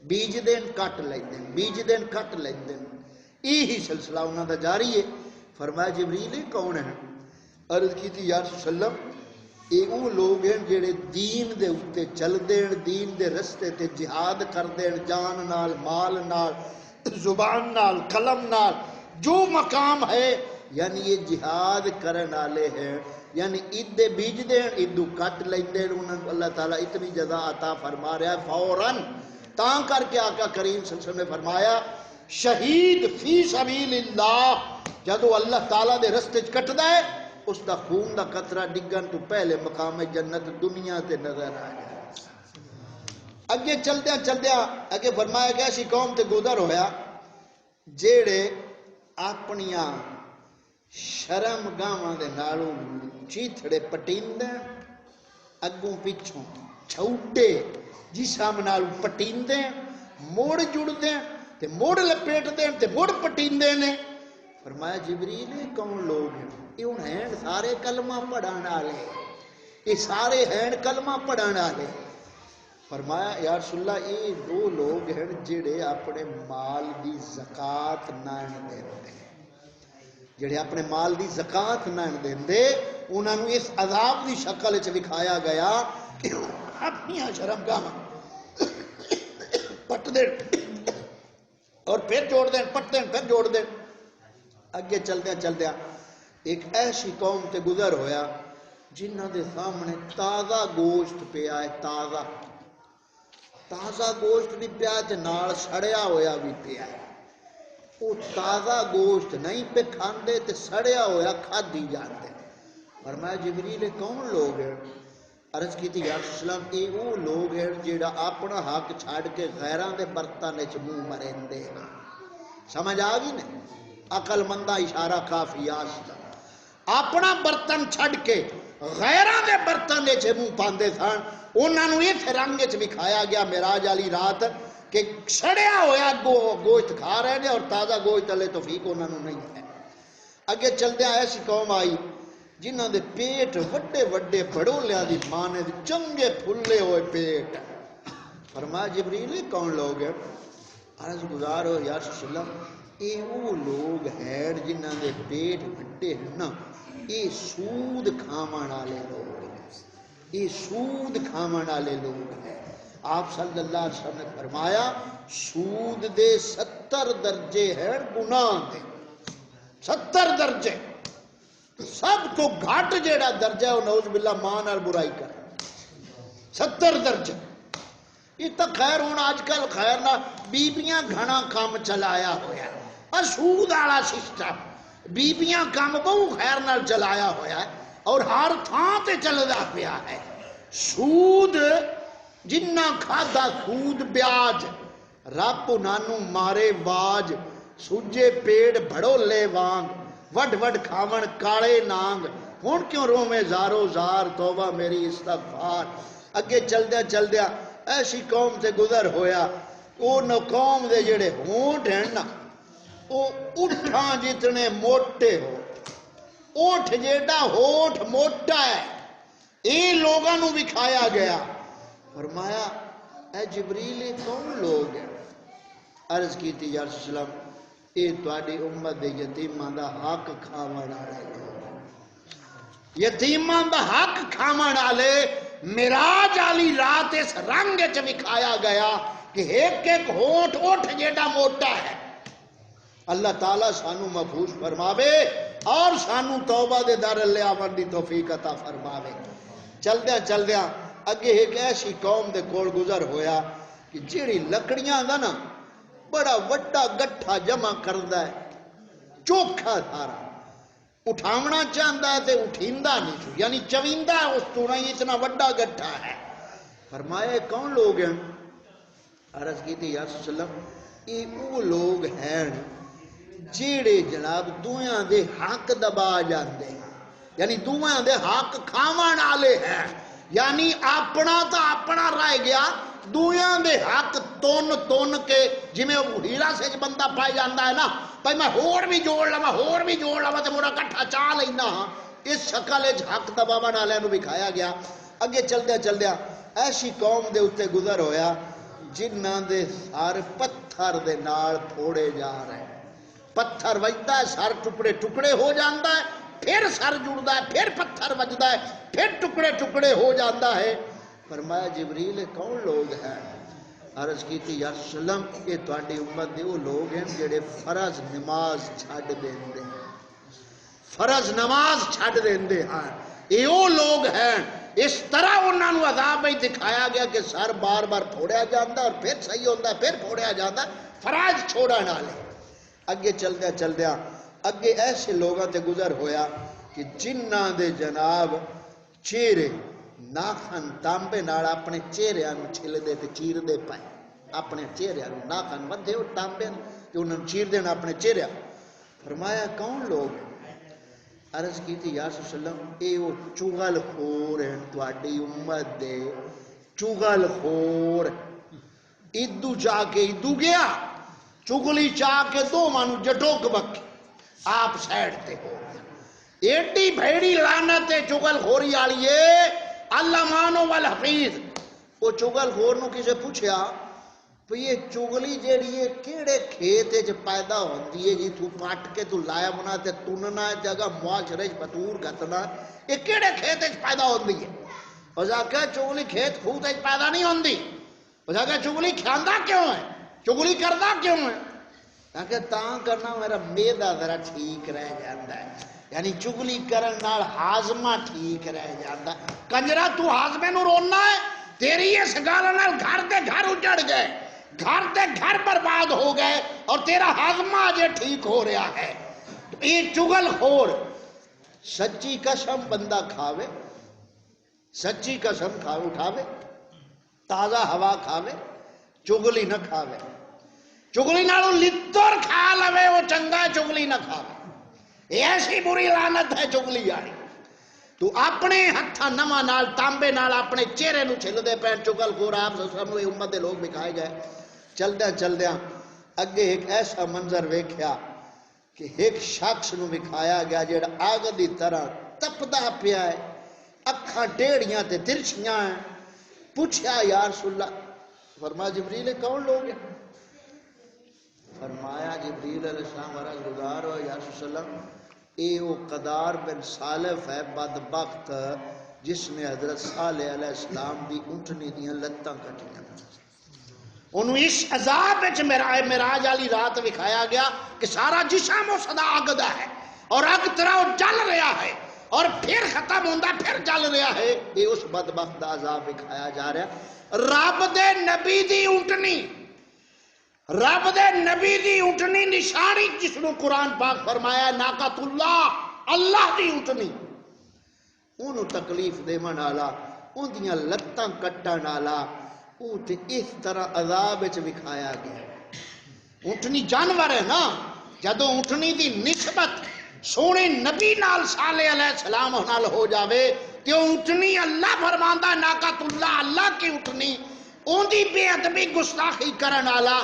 بیج دیں کٹ لیں دیں، بیج دیں کٹ لیں دیں۔ یہی سلسلہ انہوں دا جاری ہے۔ فرمایا جبریل کون ہے؟ عرض کی تھی یا رسول اللہ یہ وہ لوگ ہیں جڑے دین دے اتے چل دین، دین دے رستے تے جہاد کر دین، جان نال، مال نال، زبان نال، قلم نال، جو مقام ہے، یعنی یہ جہاد کرن والے ہیں، یعنی ادے بیج دین ادو کٹ لیں دین، انہوں اللہ تعالیٰ اتنی جزا عطا فرما رہا ہے فوراً۔ تاں کر کے آقا کریم صلی اللہ علیہ وسلم نے فرمایا شہید فی سبیل اللہ جدو اللہ تعالیٰ دے رستے کٹدا ہے اس دا خون دا قطرہ ڈگن تو پہلے مقام جنت دنیا تے نظر آیا۔ اگے چلدیا اگے فرمایا کہ ایسی قوم تے گزر ہویا جیڑے اپنیاں شرم گاواں دے نالوں چیتھڑے پٹیندے، اگوں پچھوں چھوٹے جسم نالوں پٹیندے، موڑ جڑدے تے موڑ لپیٹ دیں تے موڑ پٹیندے نے۔ فرمایا جبریل کون لوگ ہیں؟ یہ ہیں سارے کلمہ پڑھان والے، یہ سارے ہیں کلمہ پڑھان والے۔ فرمایا یا رسول اللہ یہ دو لوگ ہیں جڑے اپنے مال دی زکات نہ دیندے، جڑے اپنے مال دی زکات نہ دیندے انہاں نوں اس عذاب دی شکل وچ دکھایا گیا کہ اپنی شرمگاہ پٹ دے اور پھر جوڑ دیں، پٹ دیں پھر جوڑ دیں۔ اگے چلدیا ایک ایسی قوم تے گزر ہویا جنہ دے سامنے تازہ گوشت پیا ہے، تازہ گوشت بھی پیا تے نال سڑیا ہویا بھی پیا ہے۔ وہ تازہ گوشت نہیں پہ کھاندے تے سڑیا ہویا کھادی جاندے۔ فرمایا جبریل کون لوگ ہیں؟ عرض کی تھی یا رسول اللہ یہ وہ لوگ ہیں جیڑا اپنا حق چھاڑ کے غیراں دے برتن وچ منہ مرندے ہیں۔ سمجھ آ گئی نہیں؟ عقل مندہ اشارہ کافی آستا اپنا برتن چھڑ کے غیراں دے برتن وچ منہ پاندے سن۔ انہاں نوں اس رنگ وچ دکھایا گیا معراج والی رات کہ سڑیا ہویا گوشت کھا رہے ہیں اور تازہ گوشت علیہ توفیق انہاں نوں نہیں ہے۔ اگے چلدیا ایسی قوم آئی جنہ دے پیٹ وڈے وڈے بڑولیاں دی مانے دے چنگے پھلے ہوئے پیٹ۔ فرمایا جبریل کون لوگ ہیں؟ عرض گزار ہو یا رسول اللہ یہ وہ لوگ ہیں جنہ دے پیٹ وڈے ہیں نا، یہ سود کھاون والے لوگ ہیں، یہ سود کھاون والے لوگ ہیں۔ آپ صلی اللہ علیہ وسلم نے فرمایا سود دے 70 درجے ہیں گناہ دے، 70 درجے۔ سب تو گھٹ جیڑا درجہ ہے وہ نعوذ باللہ ماں نال برائی کر 70 درجے۔ یہ تو خیر ہونا آج کل خیر نہ بیبیاں گھنا کام چلایا ہویا ہے، سود والا سسٹم، بیبیاں کام بہو خیر نال چلایا ہویا ہے اور ہر تھان تے چلدا پیا ہے۔ سود جنہ کھادا سود بیاج، رب انہوں مارے واج، سجے پیڑ بڑو لے وانگ، وڈ وڈ کھاون کالے نانگ، ہون کیوں رومے زارو زار، توبہ میری استغفار۔ اگے چلدیا ایسی قوم سے گزر ہویا ان قوم دے جڑے ہونٹ ہیں نا وہ اٹھاں جتنے موٹے ہو، اٹھ جیڑا ہونٹ موٹا ہے، یہ لوگاں نوں دکھایا گیا۔ فرمایا اے جبریل کون لوگ ہیں؟ عرض کی تھی یا رسول اللہ یہ تواڈی امت دے یتیماں دا حق کھاون والے لوگ، یتیماں دا حق کھاون والے۔ معراج والی رات اس رنگ وچ دکھایا گیا کہ ایک ایک ہونٹ اٹھ جیڑا موٹا ہے۔ اللہ تعالیٰ سانو محفوظ فرماوے۔ اور سانو توبہ دے در لے آون دی توفیق عطا فرماوے۔ چلدیاں چلدیاں اگے ایک ایسی قوم دے کول گزر ہویا کہ جیڑی لکڑیاں دا نا بڑا وڈا گٹھا جمع کردا ہے، چوکھا سارا، اٹھاونا چاہتا ہے تے اٹھیندا نہیں چھو، یعنی چویندا ہے اس تو نہیں، اتنا وڈا گٹھا ہے۔ فرمایا کون لوگ ہیں؟ عرض کی تھی یا رسول اللہ یہ وہ لوگ ہیں جیڑے جناب دویاں دے حق دبا جاندے ہیں، یعنی دویاں دے حق کھاون والے ہیں، یعنی اپنا تا اپنا رہ گیا، دویاں دے حق تون کے جی میں ہیرا سے بندہ پائے جاندہ ہے نا، بھائی میں ہور بھی جوڑ لوا تے مورا کٹھا چاہ لینا، اس شکل حق دباون والے نو بکھایا گیا۔ اگے چلدیا ایسی قوم دے اتے گزر ہویا جنہاں دے سر پتھر دے نال پھوڑے جا رہے ہیں، پتھر وجدا ہے سر ٹکڑے ٹکڑے ہو جاندہ ہے، پھر سر جڑدا ہے، پھر پتھر وجدا ہے، پھر ٹکڑے ٹکڑے ہو جاندہ ہے۔ فرمایا جبریل کون لوگ ہیں؟ عرض کی تھی یا رسول اللہ یہ تہاڈی امت دے وہ لوگ ہیں جڑے فرض نماز چھڈ دیندے ہیں، فرض نماز چھڈ دیندے ہیں، یہ وہ لوگ ہیں۔ اس طرح انہاں نو عذاب ہی دکھایا گیا کہ سر بار بار پھوڑیا جاندہ اور پھر صحیح ہوتا ہے، پھر پھوڑیا جاندہ، فرائض چھوڑا نہ لے۔ اگے چلدیا اگے ایسے لوگاں تے گزر ہویا کہ جنہاں دے جناب چہرے ناخن تانبے نال اپنے چہریاں نو چھل دے تے چیر دے پائے، اپنے چہریاں نو ناخن ودھے ہو تانبے تے انہاں چیر دینا اپنے چہریاں۔ فرمایا کون لوگ؟ عرض کی تھی یا رسول اللہ اے وہ چغل خور ہیں تواڈی امت دے، چغل خور، ادو چاہ کے ادو گیا، چگلی چاہ کے دو مانو جٹوک بک آپ سیڈ تے ہو گیا۔ ایڈی بھیڑی لعنت ہے چغل خوری آلیے اللہ مانو والحفیظ۔ وہ چغل خور نو کسے پوچھیا تو یہ چگلی جیڑی ہے کیڑے کھیتے جو پیدا ہوندی ہے جی تو پاٹ کے تو لایا بنا تے تننا جگہ معاشرے بطور گھتنا، یہ کیڑے کھیتے جو پیدا ہوندی ہے؟ اس آکھا چگلی کھیت کھوتے جو پیدا نہیں ہوندی، اس آکھا چگلی کھاندہ کیوں ہے، چگلی کردہ کیوں ہے؟ آکھا تاں کرنا میرا میدہ ذرا ٹھیک رہ جاندہ ہے، یعنی چگلی کرن نال ہاضمہ ٹھیک رہ جاندہ ہے۔ کنجرہ تو ہاضمے نو رونا ہے، تیری یہ سگالہ نال گھر دے گھر اجڑ گئے، گھر دے گھر برباد ہو گئے اور تیرا ہاضمہ آجے ٹھیک ہو رہا ہے۔ یہ چگل خور سچی قسم بندہ کھاوے، سچی قسم کھاوے اٹھاوے، تازہ ہوا کھاوے، چگلی نہ کھاوے، چگلی نالو لتر کھا لوے وہ چنگا ہے، چگلی نہ کھاوے۔ یہ ایسی بری لعنت ہے چگلی آئی۔ تو اپنے ہتھا نما نال تانبے نال اپنے چہرے نو چھل دے پین چگل خور آپ سامنے امت دے لوگ بکھائے گئے۔ چلدیاں اگے ایک ایسا منظر ویکھیا کہ ایک شخص نو بکھایا گیا جیڑا آگ دی طرح تپدا پیا ہے، اکھاں ٹیڑیاں تے ترچیاں ہیں۔ پوچھا یا رسول اللہ، فرمایا جبریل کون لوگ ہیں؟ فرمایا جبریل علیہ السلام عرض گزار ہو یا رسول اللہ اے وہ قدار بن صالف ہے بدبخت جس نے حضرت صالح علیہ السلام دی اونٹنی دیاں لتاں کٹیاں۔ انہوں اس عذاب وچ معراج والی رات وکھایا گیا کہ سارا جسم اس دا اگدا ہے اور اگ طرح جل رہا ہے اور پھر ختم ہوندا پھر جل رہا ہے۔ یہ اس بدبخت دا عذاب وکھایا جا رہا ہے۔ رب دے نبی دی اونٹنی، رب دے نبی دی اونٹنی نشانی جس نو قرآن پاک فرمایا ناقۃ اللہ دی اونٹنی، انہوں تکلیف دیون والا، ان دیاں لتاں کٹن والا، وہ تے اس طرح عذاب وچ وکھایا گیا۔ اونٹنی جانور ہے نا، جدوں اونٹنی دی نسبت سونے نبی نال صالح علیہ السلام نال ہو جاوے تے اونٹنی اللہ فرماندا ناقۃ اللہ کی اونٹنی، اون دی بے ادبی گستاخی کرن والا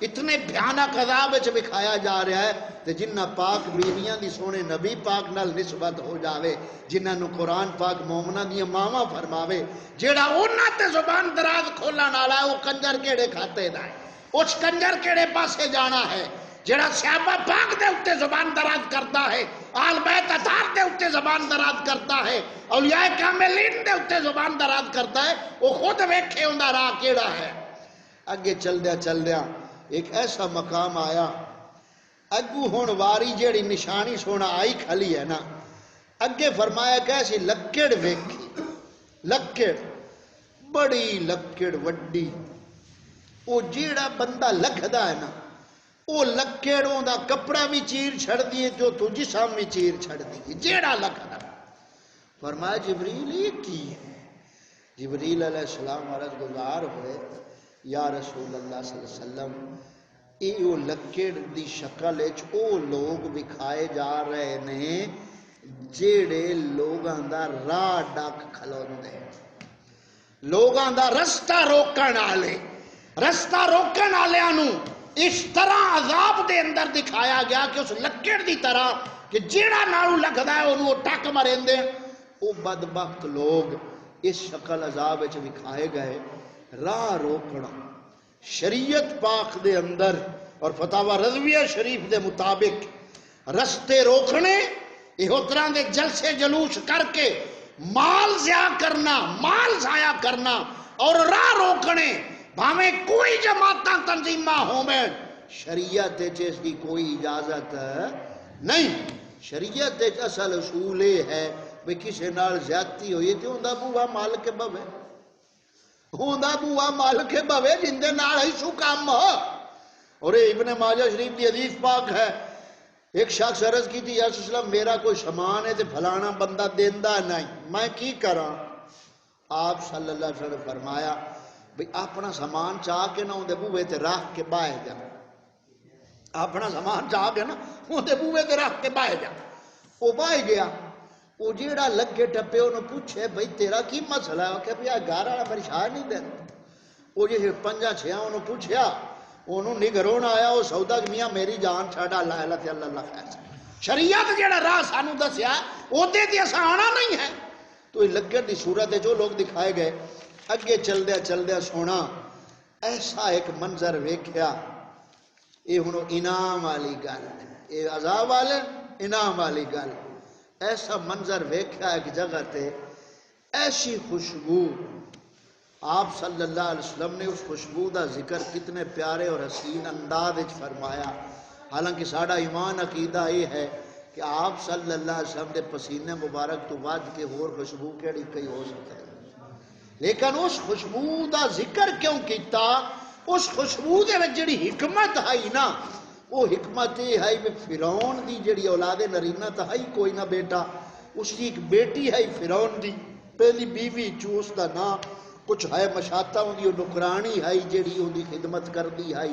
اتنے بھیانک عذاب وچ وکھایا جا رہا ہے۔ تے جنہ پاک بیویاں دی سونے نبی پاک نال نسبت ہو جاوے، جنہ نو قرآن پاک مومنہ دیاں ماواں فرماوے، جیڑا انہاں تے زبان دراز کھولن والا ہے وہ کنجر کیڑے کھاتے دا ہے، اس کنجر کیڑے پاسے جانا ہے؟ جیڑا صحابہ پاک دے اتے زبان دراز کرتا ہے، آل بیت اطہار دے اتے زبان دراز کرتا ہے، اولیاء کاملین دے اتے زبان دراز کرتا ہے، وہ خود ویکھے ہوندا راہ کیڑا ہے۔ اگے چلدیاں ایک ایسا مقام آیا اگو ہون واری جیڑی نشانی سونا آئی کھلی ہے نا، اگے فرمایا کیسی لکڑ ویکھی، لکڑ بڑی لکڑ وڈی، وہ جیڑا بندہ لکھدا ہے نا وہ لکڑوں دا کپڑا بھی چیر چھڑ دیے جو تو جسم بھی چیر چھڑ دیے جیڑا لکھدا۔ فرمایا جبریل یہ کی ہے؟ جبریل علیہ السلام عرض گزار ہوئے یا رسول اللہ صلی اللہ علیہ وسلم یہ لکڑ دی شکل او لوگ بکھائے جا رہے نے جیڑے لوگاں دا راہ ڈاک کھلوندے، لوگاں دا رستہ روکن والے، رستہ روکن والےاں اس طرح عذاب دے اندر دکھایا گیا کہ اس لکڑ دی طرح کہ جیڑا نالو لگدا ہے انہوں ٹک مریندے، او بدبخت لوگ اس شکل عذاب وچ دکھائے گئے۔ راہ روکنا شریعت پاک دے اندر اور فتاوی رضویہ شریف دے مطابق رستے روکنے یہ طرح دے جلسے جلوس کر کے مال ضیاع کرنا، مال ضائع کرنا اور راہ روکنے بھاویں کوئی جماعتاں تنظیمہ ہومیں، شریعت اس کی کوئی اجازت نہیں۔ شریعت اصل اصول ہے بھئی کسی نال زیادتی ہوئی تو ہوندا بوا مال کے بوے، ہوندا بوا مال کے بوے جندے نال ہی سو کام ہو۔ اور ابن ماجہ شریف دی حدیث پاک ہے، ایک شخص عرض کی تھی یا رسول اللہ میرا کوئی سامان ہے تے فلانا بندہ دیندا نہیں، میں کی کراں؟ آپ صلی اللہ علیہ وسلم فرمایا بھئی اپنا سامان چاہ کے نہ اندے بوے تے رکھ کے باہر جا، اپنا سامان چاہ کے نا اندے بوے تے رکھ کے باہر جا۔ وہ باہر گیا، وہ جیڑا لگے ٹپے انہوں پوچھے بھئی تیرا کی مسئلہ ہے؟ وہ کہ بھئی گھر والا میری شاہ نہیں دیتا۔ وہ جی پنجا چھیا انہوں پوچھیا، انہوں نگرون آیا وہ سودا میاں میری جان چھڑا اللہ اللہ تے اللہ اللہ خیر۔ شریعت جیڑا راہ سانو دسیا وہ تے اساں آنا نہیں ہے۔ تو یہ لکڑ دی صورت ہے جو لوگ دکھائے گئے۔ اگے چل دیا سونا ایسا ایک منظر ویکھیا، یہ ہنو انعام والی گل، یہ عذاب والے انعام والی گل۔ ایسا منظر ویکھیا ایک جگہ تے ایسی خوشبو، آپ صلی اللہ علیہ وسلم نے اس خوشبو دا ذکر کتنے پیارے اور حسین انداز فرمایا۔ حالانکہ ساڑھا ایمان عقیدہ یہ ہے کہ آپ صلی اللہ علیہ وسلم دے پسینے مبارک تو بعد کے اور خوشبو کیڑی کئی ہو سکتا ہے، لیکن اس خوشبو دا ذکر کیوں کیتا؟ اس خوشبو دے وچ جڑی حکمت ہے نا وہ حکمت یہ ہے کہ فرعون دی جڑی اولاد نرینہ تا ہے کوئی نہ بیٹا، اس کی ایک بیٹی ہے فرعون دی پہلی بیوی چوس دا نا کچھ ہے مشاتا ہوں دی نکرانی ہے جڑی ہوں دی خدمت کر دی ہے،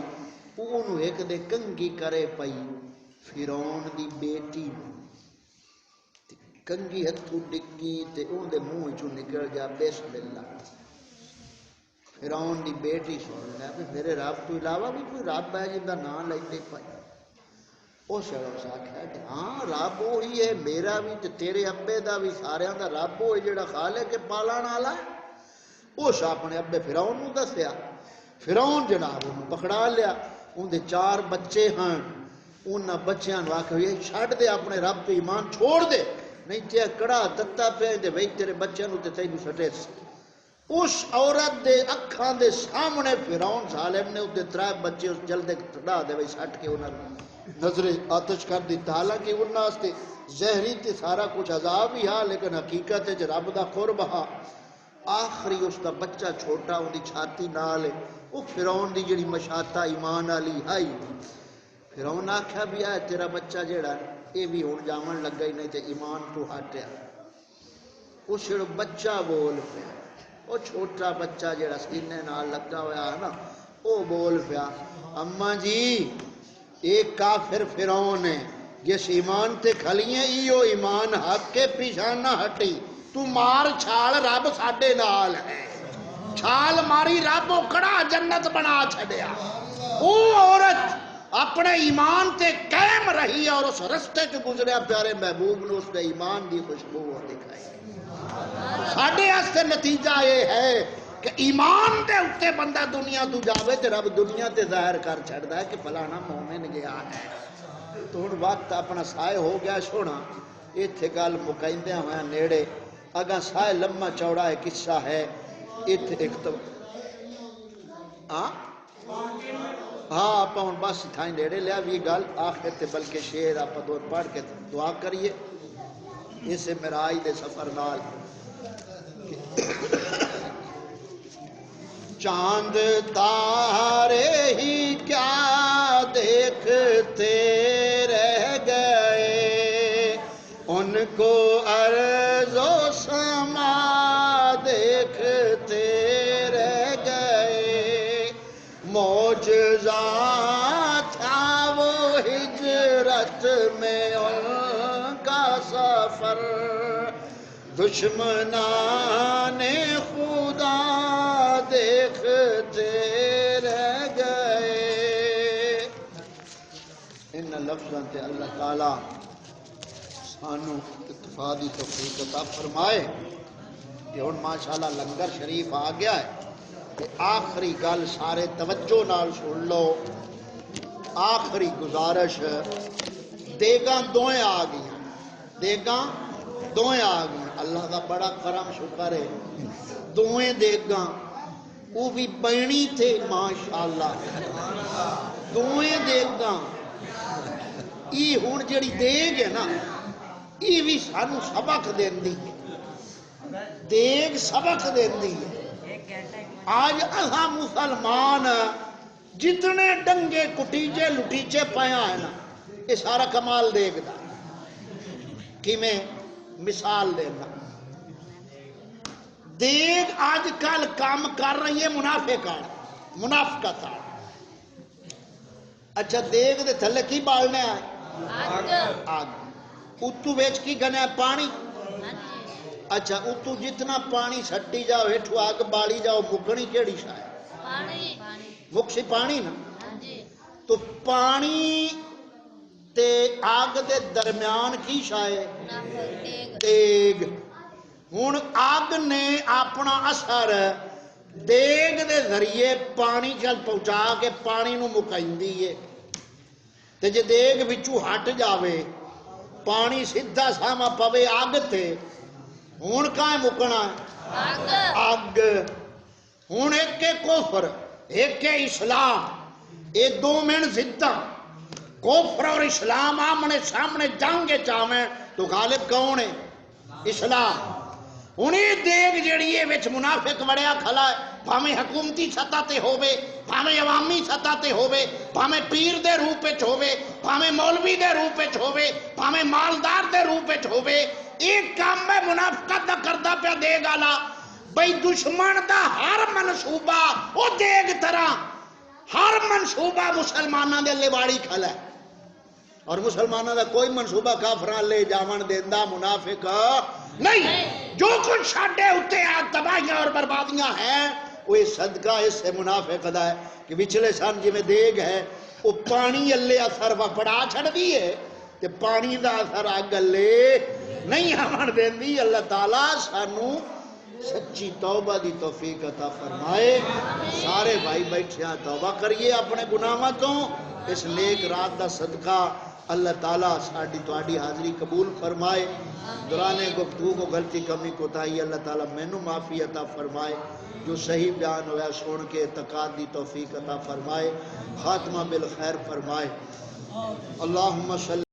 انہوں ایک دے کنگی کرے پئی فرعون دی بیٹی کنگی ہتھو ڈگی تے ان دے منہ چوں نکل گیا بسم اللہ۔ فرعون دی بیٹی سن لیا کہ میرے رب تو علاوہ بھی کوئی رب ہے جن کا نام لیتے پائے۔ اس شخص آکھیا کہ ہاں رب وہی ہے میرا بھی تے تیرے ابے دا بھی ساریاں دا رب ہوئے جڑا خالق پالن والا ہے۔ اس اپنے ابے فرعون نوں دسیا، فرعون جناب انہوں پکڑا لیا، ان دے 4 بچے ہیں، انہاں بچیاں نوں آکھیا یہ چھڈ دے اپنے رب تے ایمان چھوڑ دے نہیں تے کڑا دتا پہ دے وہی تیرے بچے نوں تے تینوں سٹے۔ اس عورت دے اکھاں دے سامنے فرعون ظالم نے اس دے 3 بچے اس جلدے کڑا دے وہی سٹ کے انہاں نظر آتش کر دیتا۔ حالانکہ انہاں واسطے زہری تے سارا کچھ عذاب ہی ہا لیکن حقیقت ہے رب دا قرب ہا۔ آخری اس دا بچہ چھوٹا ان دی چھاتی نال وہ فرعون دی جڑی مشاتا ایمان والی ہائی، فرعون آکھیا بھی ہے تیرا بچہ جیڑا یہ بھی ہن جامن لگا ہی نہیں تے ایمان تو ہٹیا۔ اس بچہ بول پیا، وہ چھوٹا بچہ جیڑا سینے نال لگا ہوا ہے نا وہ بول پیا اماں جی ایک کافر فرعون ہے جس ایمان تے کھلیاں ایو ایمان حق کے پیچھے نہ ہٹی، تو مار چھال رب ساڈے نال ہے، چھال ماری رب کڑا جنت بنا چھڈیا۔ وہ عورت اپنے ایمان تے قائم رہی اور اس رستے چ گزریا پیارے محبوب نے اس نے ایمان دی خوشبو دکھائی۔ ساڈے واسطے نتیجہ یہ ہے کہ ایمان دے اتے بندہ دنیا تو جاوے تے رب دنیا تے ظاہر کر چھڑدا ہے کہ فلانا مومن گیا ہے۔ تو ہن وقت اپنا سائے ہو گیا سونا، ایتھے گل مکائندیاں ہوئے نیڑے اگاں سائے لمبا چوڑا ہے قصہ ہے ایتھے ایک تو ہاں آپ ہوں بس تھائیں نیڑے لیا بھی گل آخر تے بلکہ شعر آپ دو پڑھ کے دعا کریے اس معراج دے سفر نال چاند تارے ہی کیا دیکھتے رہ گئے ان کو ارض و سما دیکھتے رہ گئے معجزہ تھا وہ ہجرت میں ان کا سفر دشمنان خدا دیکھتے رہ گئے ان لفظاں تے اللہ تعالی سانو اتفاقی توفیق عطا فرمائے کہ ہن ماشاءاللہ لنگر شریف آ گیا ہے کہ آخری گل سارے توجہ نال سن لو آخری گزارش دیگاں دوئیں آ گئی دیگاں دوئیں آ گئی اللہ کا بڑا کرم شکر ہے دوئیں دیگاں وہ بھی بینی تھے ماشاءاللہ دوئیں دیگاں ای ہون جڑی دیگ ہے نا ای بھی سانو سبق دیندی ہے دیگ سبق دیندی ہے آج اساں مسلمان جتنے ڈنگے کٹیجے لٹیجے پایا ہے نا یہ سارا کمال دیگ دا کہ میں مثال دینا دیگ آج کل کام کر رہی ہے منافقت اچھا دیگ دے تھلے کی بالنے آئے آگ اتو ویچ کی گنے پانی اچھا اتو جتنا پانی سٹی جاؤ ہٹو آگ بالی جاؤ مکنی کیڑی شاید مکسی پانی نا تو پانی تے آگ دے درمیان کی شاید دیگ ہون آگ نے اپنا اثر دیگ دے ذریعے پانی چل پہنچا کے پانی نو مکائندی ہے تے جے دیگ وچوں ہٹ جاوے پانی سیدھا ساما پوے آگ تے ہون کائیں مکنا ہے آگ ہون ایک کے کفر ایک کے اسلام اے دو من زدہ کفر اور اسلام آمنے سامنے جانگے چاہویں تو غالب کون ہے اسلام انہیں دیگ جڑی ہے وچ منافق وڑیا کھلا ہے بھامیں حکومتی سطح تے ہووے بھامیں عوامی سطح تے ہووے بھامیں پیر دے روپ وچ ہووے بھامیں مولوی دے روپ وچ ہووے بھامیں مالدار دے روپ وچ ہووے ایک کام میں منافقت دا کردہ پہ دیگ آلا بھئی دشمن دا ہر منصوبہ او دیگ طرح ہر منصوبہ مسلمانہ دے لیواڑی کھلا ہے اور مسلمانہ دا کوئی منصوبہ کافران لے جاون دیندہ منافق نہیں جو کچھ شاڑے ہوتے ہیں تباہیاں اور بربادیاں ہیں وہ صدقہ اس سے منافق دا ہے کہ بچلے سان جی میں دیگ ہے وہ پانی اللہ اثر پڑا چھڑ دی ہے کہ پانی دا اثر آگ اللہ نہیں ہمیں دین دی اللہ تعالیٰ سانو سچی توبہ دی توفیق عطا فرمائے سارے بھائی بیٹھیاں توبہ کریے اپنے گناہوں اس نیک رات دا صدقہ اللہ تعالیٰ ساڑی توڑی حاضری قبول فرمائے درانے گفتگو کو غلطی کمی کو تائی اللہ تعالیٰ مینو معافی عطا فرمائے جو صحیح بیان ہوا سن کے اعتقاد دی توفیق عطا فرمائے خاتمہ بالخیر فرمائے اللہم صلی